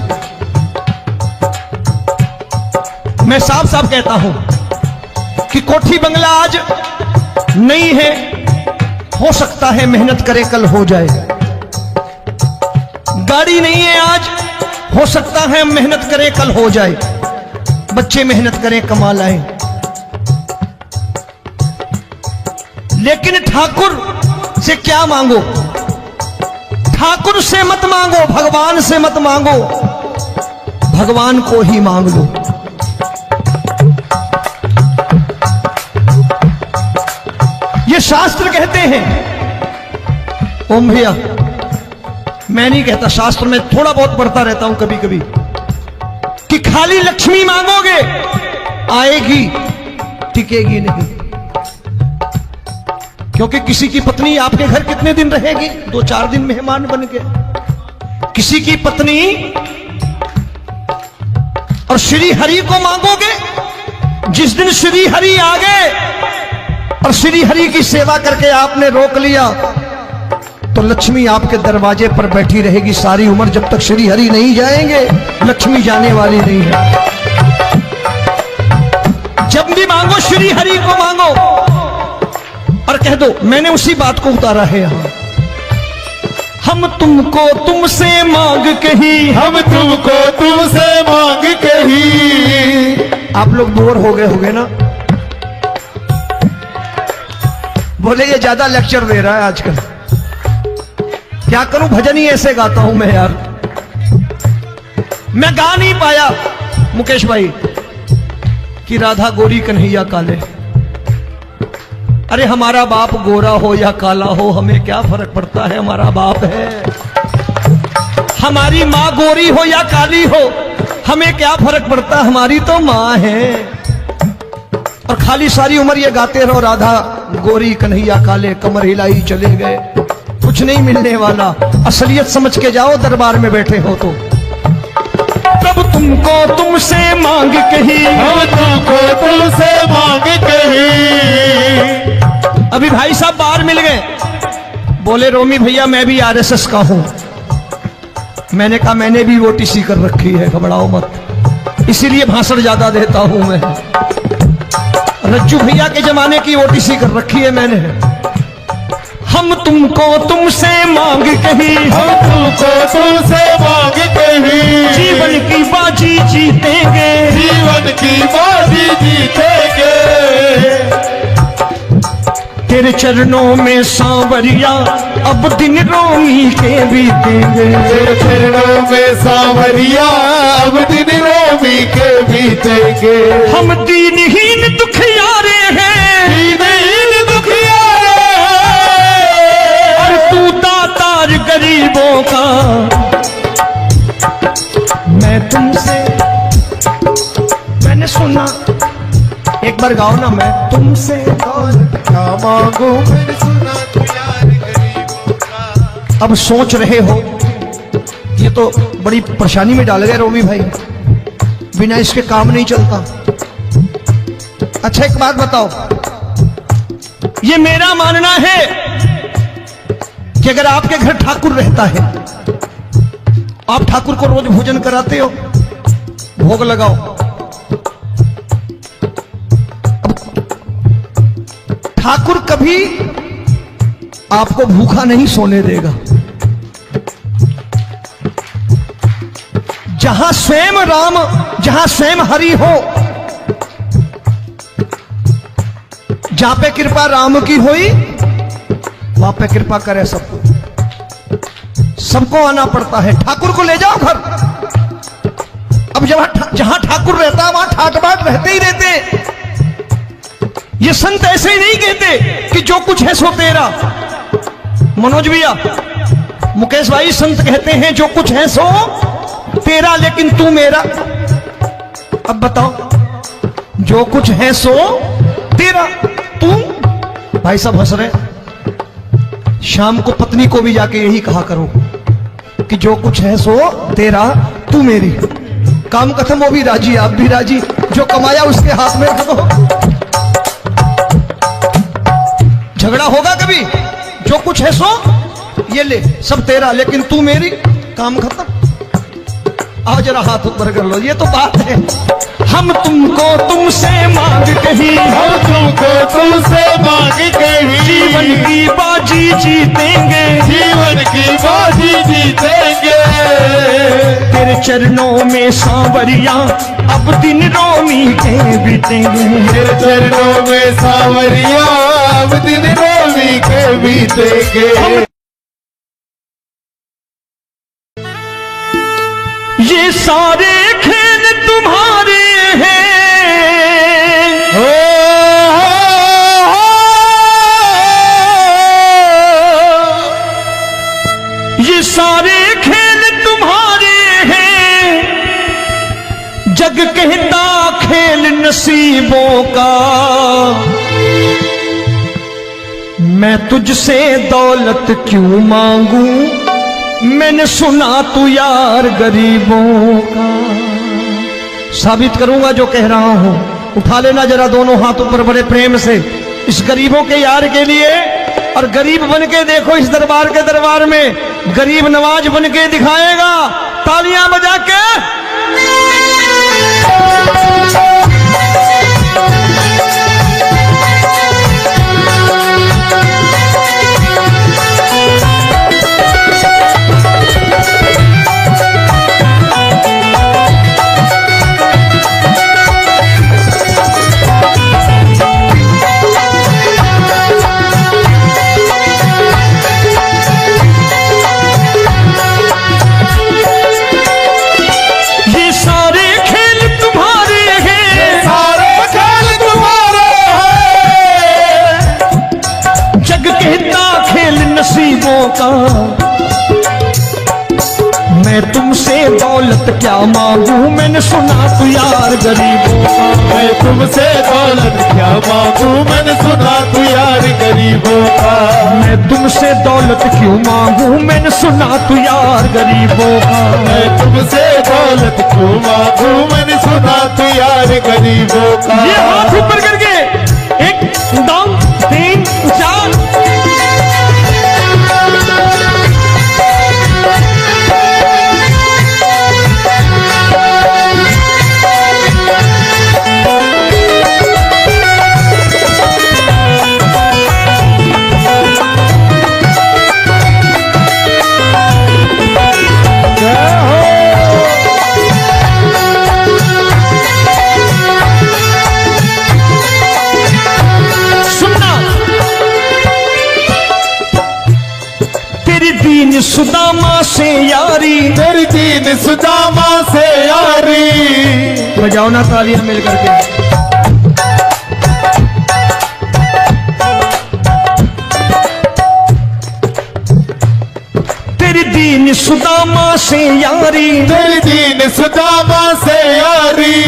मैं साफ साफ कहता हूं कि कोठी बंगला आज नहीं है, हो सकता है मेहनत करे कल हो जाए। गाड़ी नहीं है आज, हो सकता है मेहनत करे कल हो जाए। बच्चे मेहनत करें कमा लाएं, लेकिन ठाकुर से क्या मांगो? ठाकुर से मत मांगो, भगवान से मत मांगो, भगवान को ही मांग लो। ये शास्त्र कहते हैं, ओम भैया मैं नहीं कहता, शास्त्र में थोड़ा बहुत पढ़ता रहता हूं कभी कभी, कि खाली लक्ष्मी मांगोगे आएगी, टिकेगी नहीं। क्योंकि किसी की पत्नी आपके घर कितने दिन रहेगी? 2-4 दिन मेहमान बन के। किसी की पत्नी और श्री हरि को मांगोगे, जिस दिन श्री हरि आ गए और श्री हरि की सेवा करके आपने रोक लिया तो लक्ष्मी आपके दरवाजे पर बैठी रहेगी सारी उम्र। जब तक श्री हरि नहीं जाएंगे लक्ष्मी जाने वाली नहीं है। मांगो, श्री हरि को मांगो और कह दो मैंने उसी बात को उतारा है यहां। हम तुमको तुमसे मांग कही, हम तुमको तुमसे मांग कही। आप लोग बोर हो गए होंगे ना, बोले ये ज्यादा लेक्चर दे रहा है आजकल। क्या करूं, भजन ही ऐसे गाता हूं मैं यार। मैं गा नहीं पाया मुकेश भाई कि राधा गोरी कन्हैया काले। अरे हमारा बाप गोरा हो या काला हो हमें क्या फर्क पड़ता है, हमारा बाप है। हमारी माँ गोरी हो या काली हो हमें क्या फर्क पड़ता, हमारी तो माँ है। और खाली सारी उम्र ये गाते रहो राधा गोरी कन्हैया काले, कमर हिलाई चले गए, कुछ नहीं मिलने वाला। असलियत समझ के जाओ दरबार में बैठे हो तो। तब तुमको तुमसे मांग कही, हम तुमको तुमसे मांग कही। अभी भाई साहब बाहर मिल गए, बोले रोमी भैया मैं भी आरएसएस का हूं। मैंने कहा मैंने भी ओटीसी कर रखी है, घबराओ मत, इसीलिए भाषण ज्यादा देता हूं मैं। रज्जू भैया के जमाने की ओटीसी कर रखी है मैंने। हम तुमको तुमसे मांग कही, हम तुमको तुमसे मांग कही। जीवन की बाजी जीतेंगे, जीवन की बाजी जीतेंगे। तेरे चरणों में सांवरिया अब दिन रोमी के बीतेंगे। तेरे चरणों में सांवरिया अब दिन रोमी के बीतेंगे। हम दीनहीन दुखियारे हैं, दीनहीन दुखियारे और तू दातार गरीबों का। मैं तुमसे, मैंने सुना, एक बार गाओ ना, मैं तुमसे क्या मांगू, मैंने सुना तू यार गरीबों का। अब सोच रहे हो ये तो बड़ी परेशानी में डाल गए रोमी भाई, बिना इसके काम नहीं चलता। अच्छा एक बात बताओ, ये मेरा मानना है कि अगर आपके घर ठाकुर रहता है, आप ठाकुर को रोज भोजन कराते हो, भोग लगाओ, ठाकुर कभी आपको भूखा नहीं सोने देगा। जहां स्वयं राम, जहां स्वयं हरि हो, जहां पे कृपा राम की हुई वहां पे कृपा करे सबको। सबको आना पड़ता है, ठाकुर को ले जाओ घर। अब जहां ठाकुर रहता है वहां ठाट बाट रहते ही रहते। ये संत ऐसे ही नहीं कहते कि जो कुछ है सो तेरा। मनोज भैया, मुकेश भाई, संत कहते हैं जो कुछ है सो तेरा लेकिन तू मेरा। अब बताओ, जो कुछ है सो तेरा, तू। भाई साहब हंस रहे। शाम को पत्नी को भी जाके यही कहा करो कि जो कुछ है सो तेरा, तू मेरी। काम खत्म, वो भी राजी, आप भी राजी, जो कमाया उसके हाथ में रख दो। झगड़ा होगा कभी, जो कुछ है सो ये ले, सब तेरा लेकिन तू मेरी, काम खत्म। आओ जरा हाथ ऊपर कर लो, ये तो बात है। हम तुमको तुमसे मांग कही, हम तुमको तुमसे मांग कही। जीवन की बाजी जीतेंगे, जीवन की बाजी जीतेंगे। तेरे चरणों में सांवरिया अब दिन रोमी के बीतेंगे। तेरे चरणों में सांवरिया अब दिन रोमी के बीतेंगे। ये सारे खेल तुम्हारे हैं, ये सारे खेल तुम्हारे हैं। जग कहता खेल नसीबों का, मैं तुझसे दौलत क्यों मांगू, मैंने सुना तू यार गरीबों का। साबित करूंगा जो कह रहा हूं। उठा लेना जरा दोनों हाथ ऊपर बड़े प्रेम से इस गरीबों के यार के लिए। और गरीब बन के देखो इस दरबार के दरबार में, गरीब नवाज बन के दिखाएगा, तालियां बजा के। तुमसे दौलत क्या मांगू, मैंने सुना तू यार गरीबों का। मैं तुमसे दौलत क्या मांगू, मैंने सुना तू यार गरीबों का। मैं तुमसे दौलत क्यों मांगू, मैंने सुना तू यार गरीबों का। मैं तुमसे दौलत क्यों मांगू, मैंने सुना तू यार गरीबों का। ये हाथ ऊपर करके 1 2 3 4। दीन सुदामा से यारी, तेरी दीन सुदामा से यारी। बजाओ ना तालियां मिल करके। तेरी दीन सुदामा से यारी, तेरी दीन सुदामा से यारी।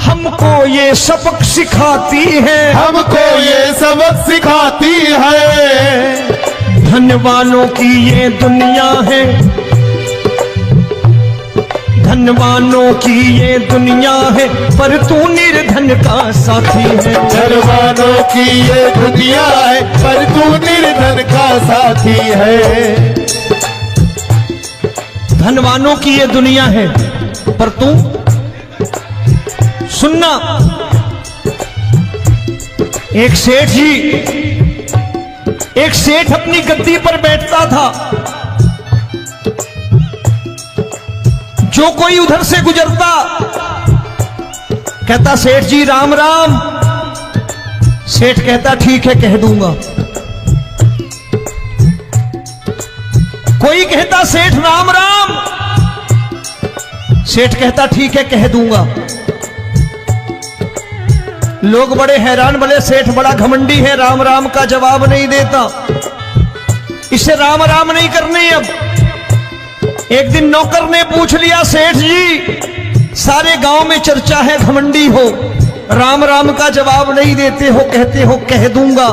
हमको ये सबक सिखाती है, हमको ये सबक सिखाती है। धन वालों की ये दुनिया है, धन वालों की ये दुनिया है, पर तू निर्धन का साथी है। धन वालों की ये दुनिया है, पर तू निर्धन का साथी है। धन वालों की ये दुनिया है, पर तू सुनना। एक सेठ अपनी गद्दी पर बैठता था। जो कोई उधर से गुजरता कहता सेठ जी राम राम। सेठ कहता ठीक है कह दूंगा। कोई कहता सेठ राम राम। सेठ कहता ठीक है कह दूंगा। लोग बड़े हैरान, बोले सेठ बड़ा घमंडी है, राम राम का जवाब नहीं देता, इसे राम राम नहीं करने। अब एक दिन नौकर ने पूछ लिया सेठ जी सारे गांव में चर्चा है घमंडी हो, राम राम का जवाब नहीं देते हो, कहते हो कह दूंगा,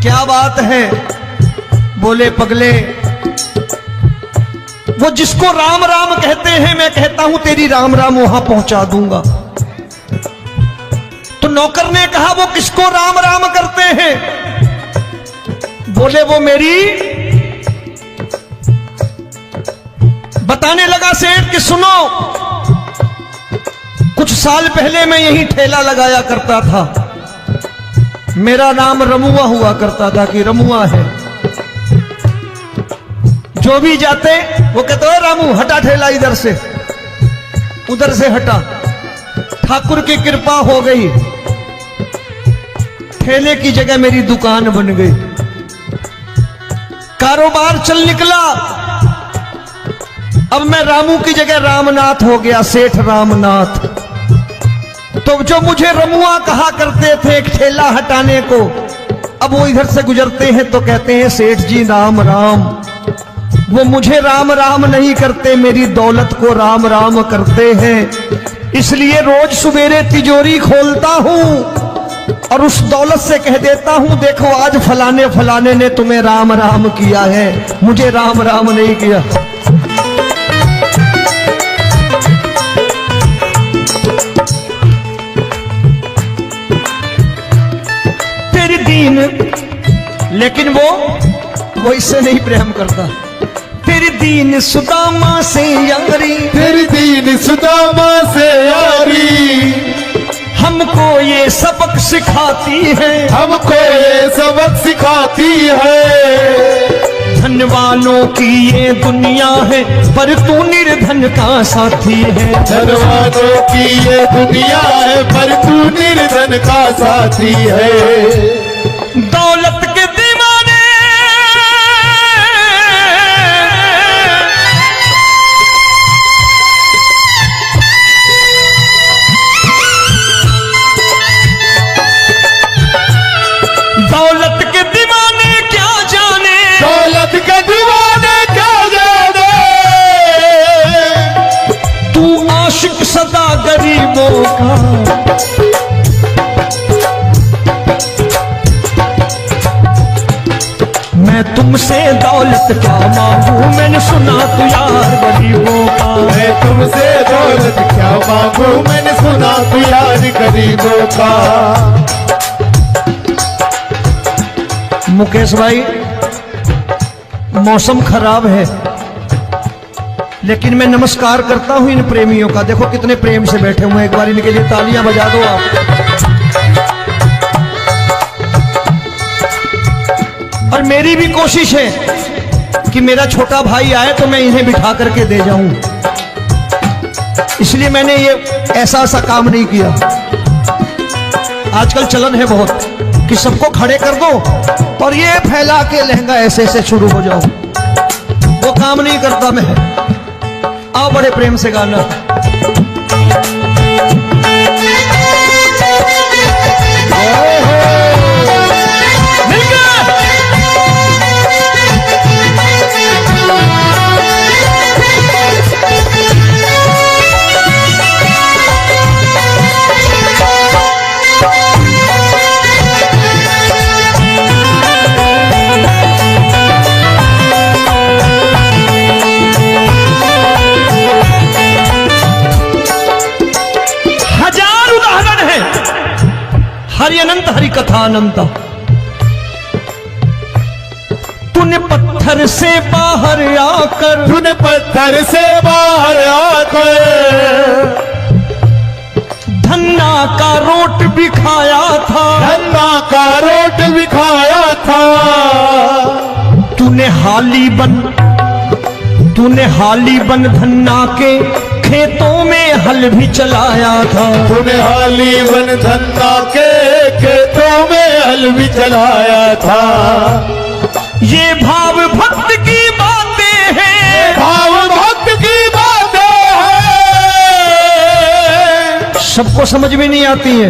क्या बात है? बोले पगले वो जिसको राम राम कहते हैं मैं कहता हूं तेरी राम राम वहां पहुंचा दूंगा। तो नौकर ने कहा वो किसको राम राम करते हैं? बोले वो मेरी। बताने लगा सेठ कि सुनो, कुछ साल पहले मैं यही ठेला लगाया करता था, मेरा नाम रमुआ हुआ करता था कि रमुआ है। जो भी जाते वो कहते हो रामू हटा ठेला इधर से, उधर से हटा। ठाकुर की कृपा हो गई, ठेले की जगह मेरी दुकान बन गई, कारोबार चल निकला। अब मैं रामू की जगह रामनाथ हो गया, सेठ रामनाथ। तो जो मुझे रमुआ कहा करते थे एक ठेला हटाने को, अब वो इधर से गुजरते हैं तो कहते हैं सेठ जी राम राम। वो मुझे राम राम नहीं करते, मेरी दौलत को राम राम करते हैं। इसलिए रोज सवेरे तिजोरी खोलता हूं और उस दौलत से कह देता हूं देखो आज फलाने फलाने ने तुम्हें राम राम किया है, मुझे राम राम नहीं किया। तेरी दीन, लेकिन वो इससे नहीं प्रेम करता। तेरी दीन सुदामा से यारी, तेरी दीन सुदामा से यारी। हमको ये सबक सिखाती है, हमको ये सबक सिखाती है। धन वालों की ये दुनिया है, पर तू निर्धन का साथी है। धन वालों की ये दुनिया है, पर तू निर्धन का साथी है। दौलत के दीवाने दौलत के दीवाने क्या जाने, दौलत के दीवाने क्या जाने। सदा गरीबों का। मैं तुमसे दौलत क्या मांगू, मैंने सुना तू यार गरीबों का। मैं तुमसे दौलत क्या मांगू, मैंने सुना तू यार गरीबों का। मुकेश भाई, मौसम खराब है, लेकिन मैं नमस्कार करता हूं इन प्रेमियों का। देखो कितने प्रेम से बैठे हुए हैं, एक बार इनके लिए तालियां बजा दो आप। और मेरी भी कोशिश है कि मेरा छोटा भाई आए तो मैं इन्हें बिठा करके दे जाऊं, इसलिए मैंने ये ऐसा काम नहीं किया। आजकल चलन है बहुत कि सबको खड़े कर दो और ये फैला के लहंगा ऐसे ऐसे शुरू हो जाओ, वो काम नहीं करता मैं। आओ बड़े प्रेम से गाना। हरि अनंत हरि कथा अनंत। तूने पत्थर से बाहर आकर, तूने पत्थर से बाहर आकर धन्ना का रोट भी खाया था, धन्ना का रोट भी खाया था। तूने हाली बन धन्ना के खेतों में हल भी चलाया था। तूने हाली बन धन्ना के खेतों में हल भी चलाया था। ये भाव भक्त की बातें हैं, भाव भक्त की बातें हैं, सबको समझ में नहीं आती है।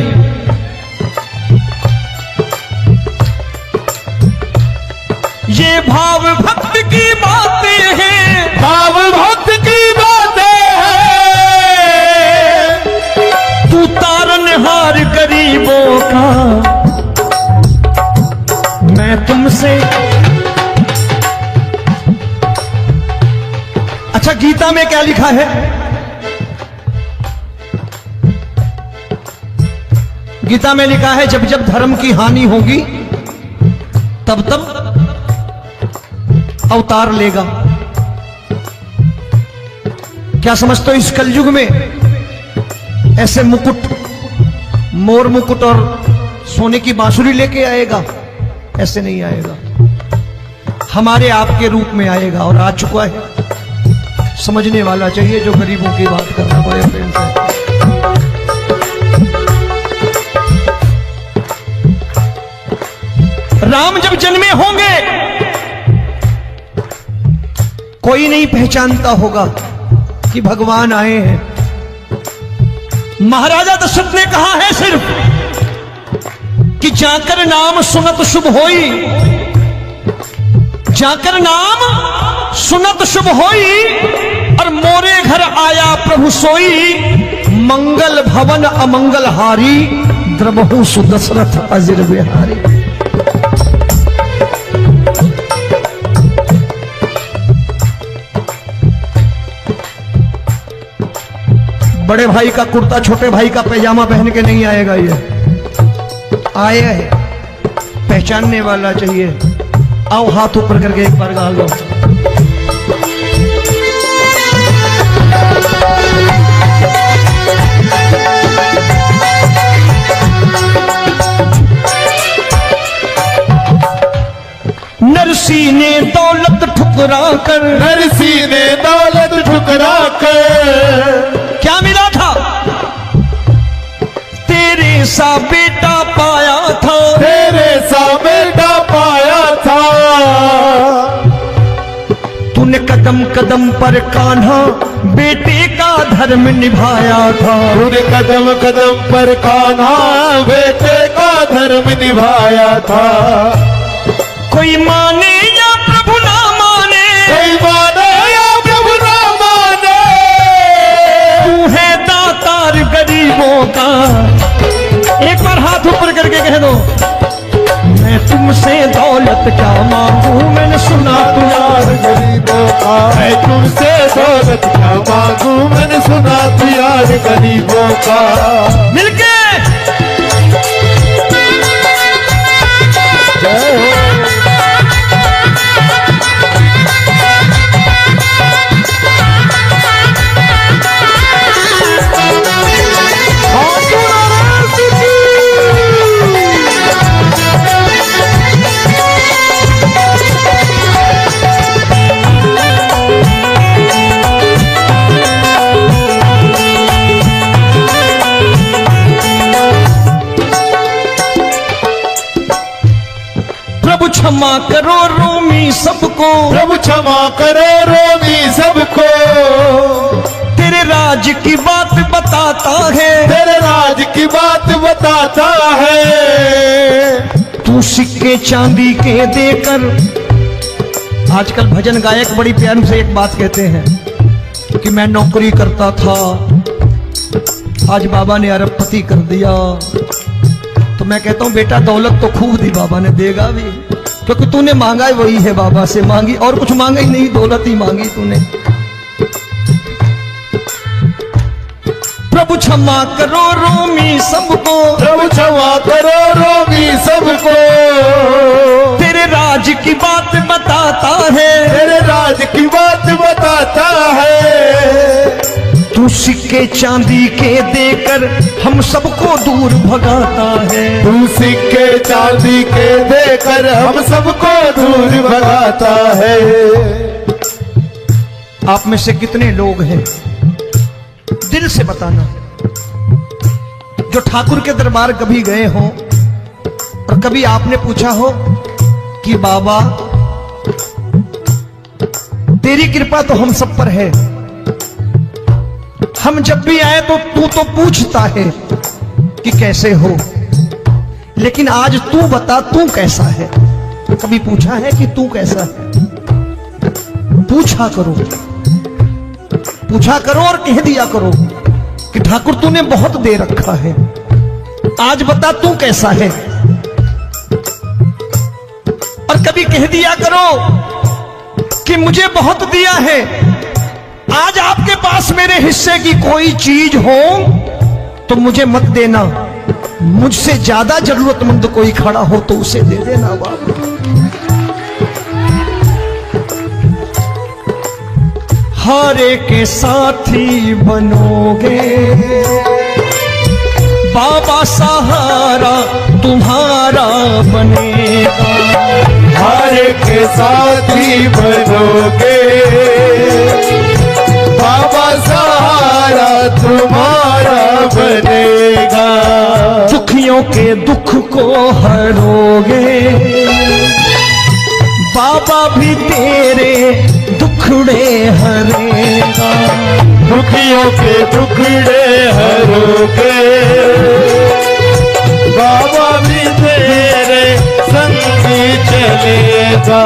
ये भाव भक्त की बातें हैं, भाव भक्त की बातें हैं। तू तारनहार गरीबों का। मैं तुमसे, अच्छा गीता में क्या लिखा है? गीता में लिखा है जब जब धर्म की हानि होगी तब तब अवतार लेगा। क्या समझते हो इस कलयुग में ऐसे मुकुट, मोर मुकुट और सोने की बांसुरी लेके आएगा? ऐसे नहीं आएगा, हमारे आपके रूप में आएगा और आ चुका है। समझने वाला चाहिए जो गरीबों की बात करना बड़े प्रेम से। राम जब जन्मे होंगे कोई नहीं पहचानता होगा कि भगवान आए हैं। महाराजा दशरथ ने कहा है सिर्फ कि जाकर नाम सुनत शुभ होई, जाकर नाम सुनत शुभ होई और मोरे घर आया प्रभु सोई। मंगल भवन अमंगल हारी, द्रबहु सुदशरथ अजिर बिहारी। बड़े भाई का कुर्ता छोटे भाई का पैजामा पहन के नहीं आएगा, ये आए है पहचानने वाला चाहिए। आओ हाथ ऊपर करके एक बार गा लो। नरसी ने दौलत ठुकरा कर, नरसी ने दौलत ठुकरा कर क्या मिला था? तेरे सा बेटा पाया था, तेरे सा बेटा पाया था। तूने कदम कदम पर कान्हा बेटे का धर्म निभाया था। तूने कदम कदम पर कान्हा बेटे का धर्म निभाया था। कोई माने या प्रभु ना माने, कोई माने या प्रभु ना माने, तू है दाता दौलत क्या मांगू मैंने सुना तू यार गरीबों का मैं तुमसे दौलत क्या मांगू मैंने सुना तू यार गरीबों का मिलके जय हो प्रभु क्षमा करो रोमी सबको प्रभु क्षमा करो रोमी सबको तेरे राज की बात बताता है तेरे राज की बात बताता है तू सिक्के चांदी के देकर आजकल भजन गायक बड़ी प्यार से एक बात कहते हैं कि मैं नौकरी करता था आज बाबा ने अरबपति कर दिया तो मैं कहता हूं बेटा दौलत तो खूब दी बाबा ने देगा भी क्योंकि तूने मांगा ही वही है बाबा से मांगी और कुछ मांगा ही नहीं दौलत ही मांगी तूने प्रभु क्षमा करो रोमी सबको प्रभु क्षमा करो रोमी सबको तेरे राज की बात बताता है तेरे राज की बात बताता है तू सिक्के चांदी के देकर हम सबको दूर भगाता है तू सिक्के चांदी के देकर हम सबको दूर भगाता है आप में से कितने लोग हैं दिल से बताना जो ठाकुर के दरबार कभी गए हो और कभी आपने पूछा हो कि बाबा तेरी कृपा तो हम सब पर है हम जब भी आए तो तू तो पूछता है कि कैसे हो लेकिन आज तू बता तू कैसा है कभी पूछा है कि तू कैसा है पूछा करो और कह दिया करो कि ठाकुर तूने बहुत दे रखा है आज बता तू कैसा है और कभी कह दिया करो कि मुझे बहुत दिया है आज आपके पास मेरे हिस्से की कोई चीज हो तो मुझे मत देना मुझसे ज्यादा जरूरतमंद कोई खड़ा हो तो उसे दे देना बाबा हारे के साथी बनोगे बाबा सहारा तुम्हारा बनेगा हारे के साथी बनोगे बाबा सहारा तुम्हारा बनेगा दुखियों के दुख को हरोगे बाबा भी तेरे दुखड़े हरेगा दुखियों के दुखड़े हरोगे बाबा भी तेरे संगी चलेगा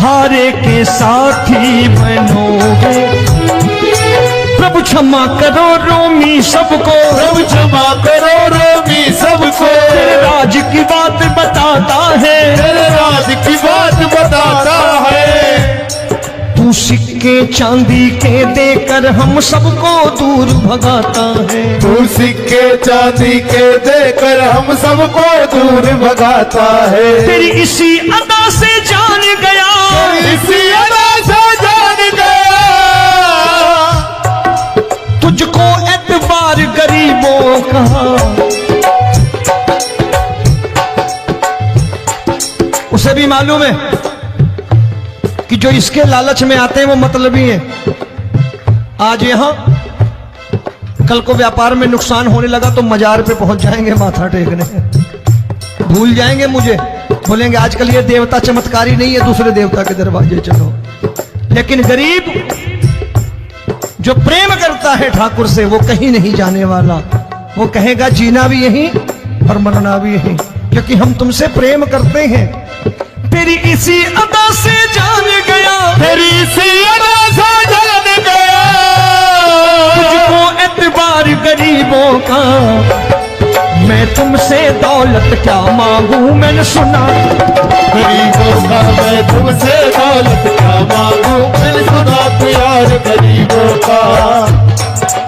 हारे के साथी बनोगे प्रभु क्षमा करो रोमी सबको प्रभु क्षमा करो रोमी सबको तेरे राज की बात बताता है तेरे राज की बात बताता है तू सिक्के चांदी के देकर हम सबको दूर भगाता है तू सिक्के चांदी के देकर हम सबको दूर भगाता है तेरी इसी अदा से जान गया इसी अदा से जान गया तुझको एतबार गरीबों का उसे भी मालूम है कि जो इसके लालच में आते हैं वो मतलबी हैं आज यहां कल को व्यापार में नुकसान होने लगा तो मजार पे पहुंच जाएंगे माथा टेकने भूल जाएंगे मुझे बोलेंगे आजकल ये देवता चमत्कारी नहीं है दूसरे देवता के दरवाजे चलो लेकिन गरीब जो प्रेम करता है ठाकुर से वो कहीं नहीं जाने वाला वो कहेगा जीना भी यहीं और मरना भी यहीं क्योंकि हम तुमसे प्रेम करते हैं तेरी इसी अदा से जान गया तेरी इसी अदा से जान गया तुझको एतबार गरीबों का मैं तुमसे दौलत दौलत क्या मांगू मैंने सुना। गरीबों का मैं तुमसे दौलत क्या मांगू, मैंने सुना तू यार गरीबों का।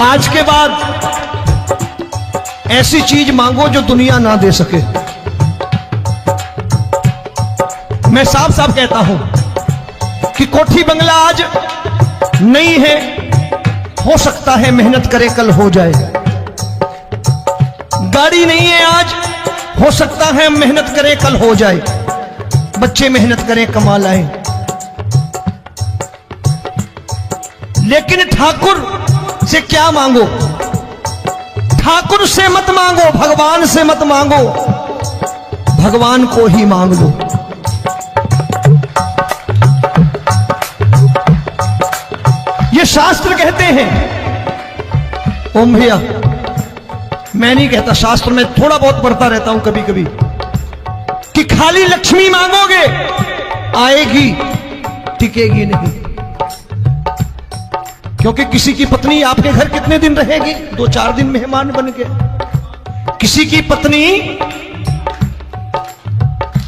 आज के बाद ऐसी चीज मांगो जो दुनिया ना दे सके। मैं साफ साफ कहता हूं कि कोठी बंगला आज नहीं है, हो सकता है मेहनत करे कल हो जाए। गाड़ी नहीं है आज, हो सकता है मेहनत करे कल हो जाए। बच्चे मेहनत करें कमा लाएं, लेकिन ठाकुर से क्या मांगो? ठाकुर से मत मांगो, भगवान से मत मांगो, भगवान को ही मांग लो। ये शास्त्र कहते हैं, ओम भैया मैं नहीं कहता, शास्त्र में थोड़ा बहुत पढ़ता रहता हूं कभी कभी, कि खाली लक्ष्मी मांगोगे आएगी, टिकेगी नहीं। क्योंकि किसी की पत्नी आपके घर कितने दिन रहेगी? 2-4 दिन मेहमान बन के। किसी की पत्नी,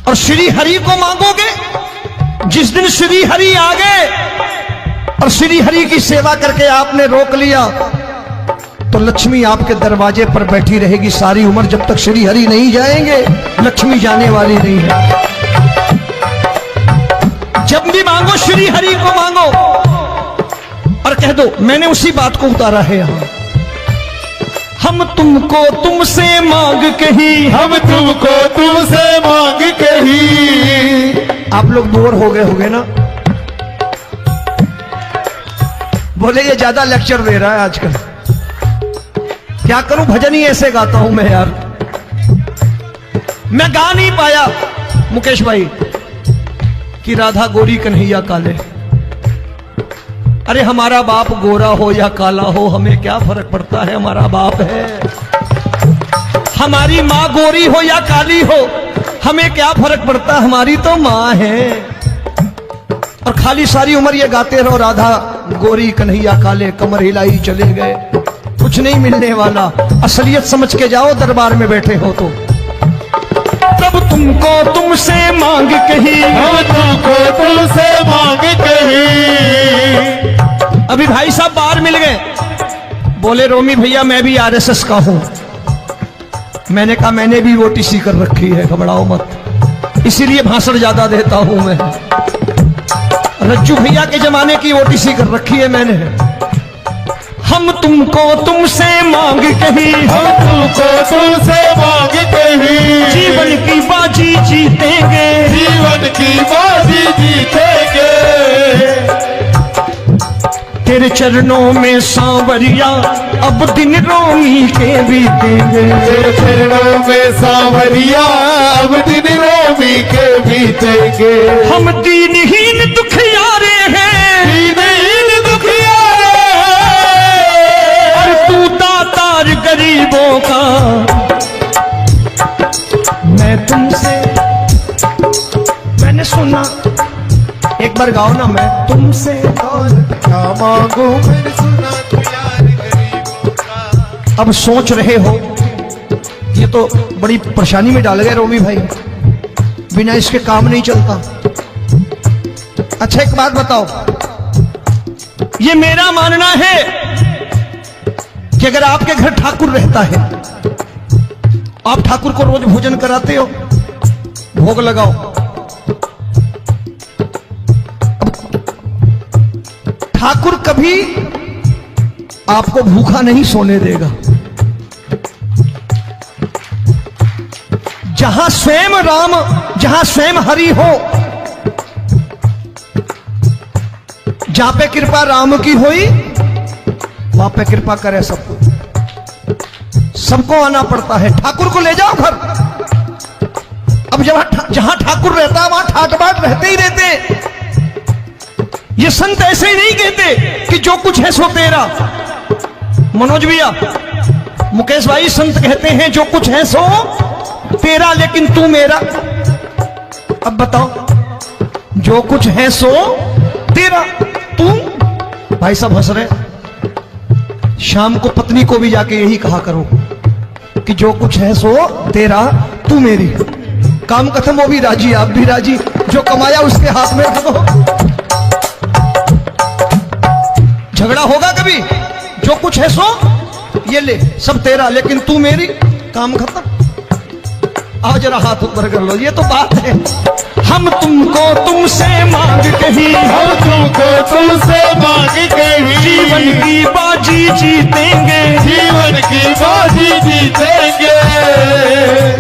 और श्री हरि को मांगोगे, जिस दिन श्री हरि आ गए और श्री हरि की सेवा करके आपने रोक लिया, तो लक्ष्मी आपके दरवाजे पर बैठी रहेगी सारी उम्र। जब तक श्री हरि नहीं जाएंगे लक्ष्मी जाने वाली नहीं है। जब भी मांगो श्री हरि को मांगो और कह दो मैंने उसी बात को उतारा है यहां। हम तुमको तुमसे मांग कही, हम तुमको तुमसे मांग कही। आप लोग बोर हो गए होंगे ना? बोले ये ज्यादा लेक्चर दे रहा है आजकल। क्या करूं, भजन ही ऐसे गाता हूं मैं यार। मैं गा नहीं पाया मुकेश भाई कि राधा गोरी कन्हैया काले। अरे हमारा बाप गोरा हो या काला हो हमें क्या फर्क पड़ता है, हमारा बाप है। हमारी माँ गोरी हो या काली हो हमें क्या फर्क पड़ता, हमारी तो माँ है। और खाली सारी उम्र ये गाते रहो राधा गोरी कन्हैया काले, कमर हिलाई चले गए, कुछ नहीं मिलने वाला। असलियत समझ के जाओ दरबार में बैठे हो तो। तब तुमको तुमसे मांग कही, हम तुमको तुमसे मांग कही। अभी भाई साहब बाहर मिल गए, बोले रोमी भैया मैं भी आरएसएस का हूं। मैंने कहा मैंने भी ओटीसी कर रखी है, घबराओ मत, इसीलिए भाषण ज्यादा देता हूं मैं। रज्जू भैया के जमाने की ओटीसी कर रखी है मैंने। हम तुमको तुमसे मांग कही, हम तुमको तुमसे मांग कही। जीवन की बाजी जीतेंगे, जीवन की बाजी जीतेंगे। तेरे चरणों में सांवरिया अब दिन रोमी के बीतेंगे। तेरे चरणों में सांवरिया अब दिन रोमी के बीतेंगे। हम दीनहीन दुखियारे हैं, दीनहीन दुखियारे, और तू दातार गरीबों का। मैं तुमसे, मैंने सुना, एक बार गाओ ना, मैं तुमसे क्या मांगू, मैंने सुना तू यार गरीबों का। अब सोच रहे हो ये तो बड़ी परेशानी में डाल गए रोमी भाई, बिना इसके काम नहीं चलता। अच्छा एक बात बताओ, ये मेरा मानना है कि अगर आपके घर ठाकुर रहता है, आप ठाकुर को रोज भोजन कराते हो, भोग लगाओ, ठाकुर कभी आपको भूखा नहीं सोने देगा। जहां स्वयं राम, जहां स्वयं हरि हो, जहां पे कृपा राम की हुई वहां पे कृपा करे सबको। सबको आना पड़ता है, ठाकुर को ले जाओ घर। अब जहां ठाकुर रहता है वहां ठाट बाट रहते ही रहते। ये संत ऐसे ही नहीं कहते कि जो कुछ है सो तेरा। मनोज भैया, मुकेश भाई, संत कहते हैं जो कुछ है सो तेरा, लेकिन तू मेरा। अब बताओ, जो कुछ है सो तेरा, तू। भाई साहब हंस रहे। शाम को पत्नी को भी जाके यही कहा करो कि जो कुछ है सो तेरा, तू मेरी। काम खत्म, वो भी राजी, आप भी राजी, जो कमाया उसके हाथ में रख दो। झगड़ा होगा कभी, जो कुछ है सो ये ले, सब तेरा, लेकिन तू मेरी, काम खत्म। आओ जरा हाथ ऊपर कर लो, ये तो बात है। हम तुमको तुमसे मांग कहीं, हम तुमको तुमसे मांग कहीं, जीवन की बाजी जीतेंगे, जीवन की बाजी जीतेंगे।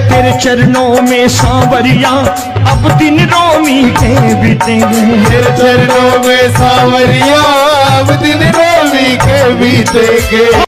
तेरे चरणों में सांवरिया अब दिन रोमी के बीतेंगे। तेरे चरणों में सांवरिया अब दिन रोमी के बीतेंगे।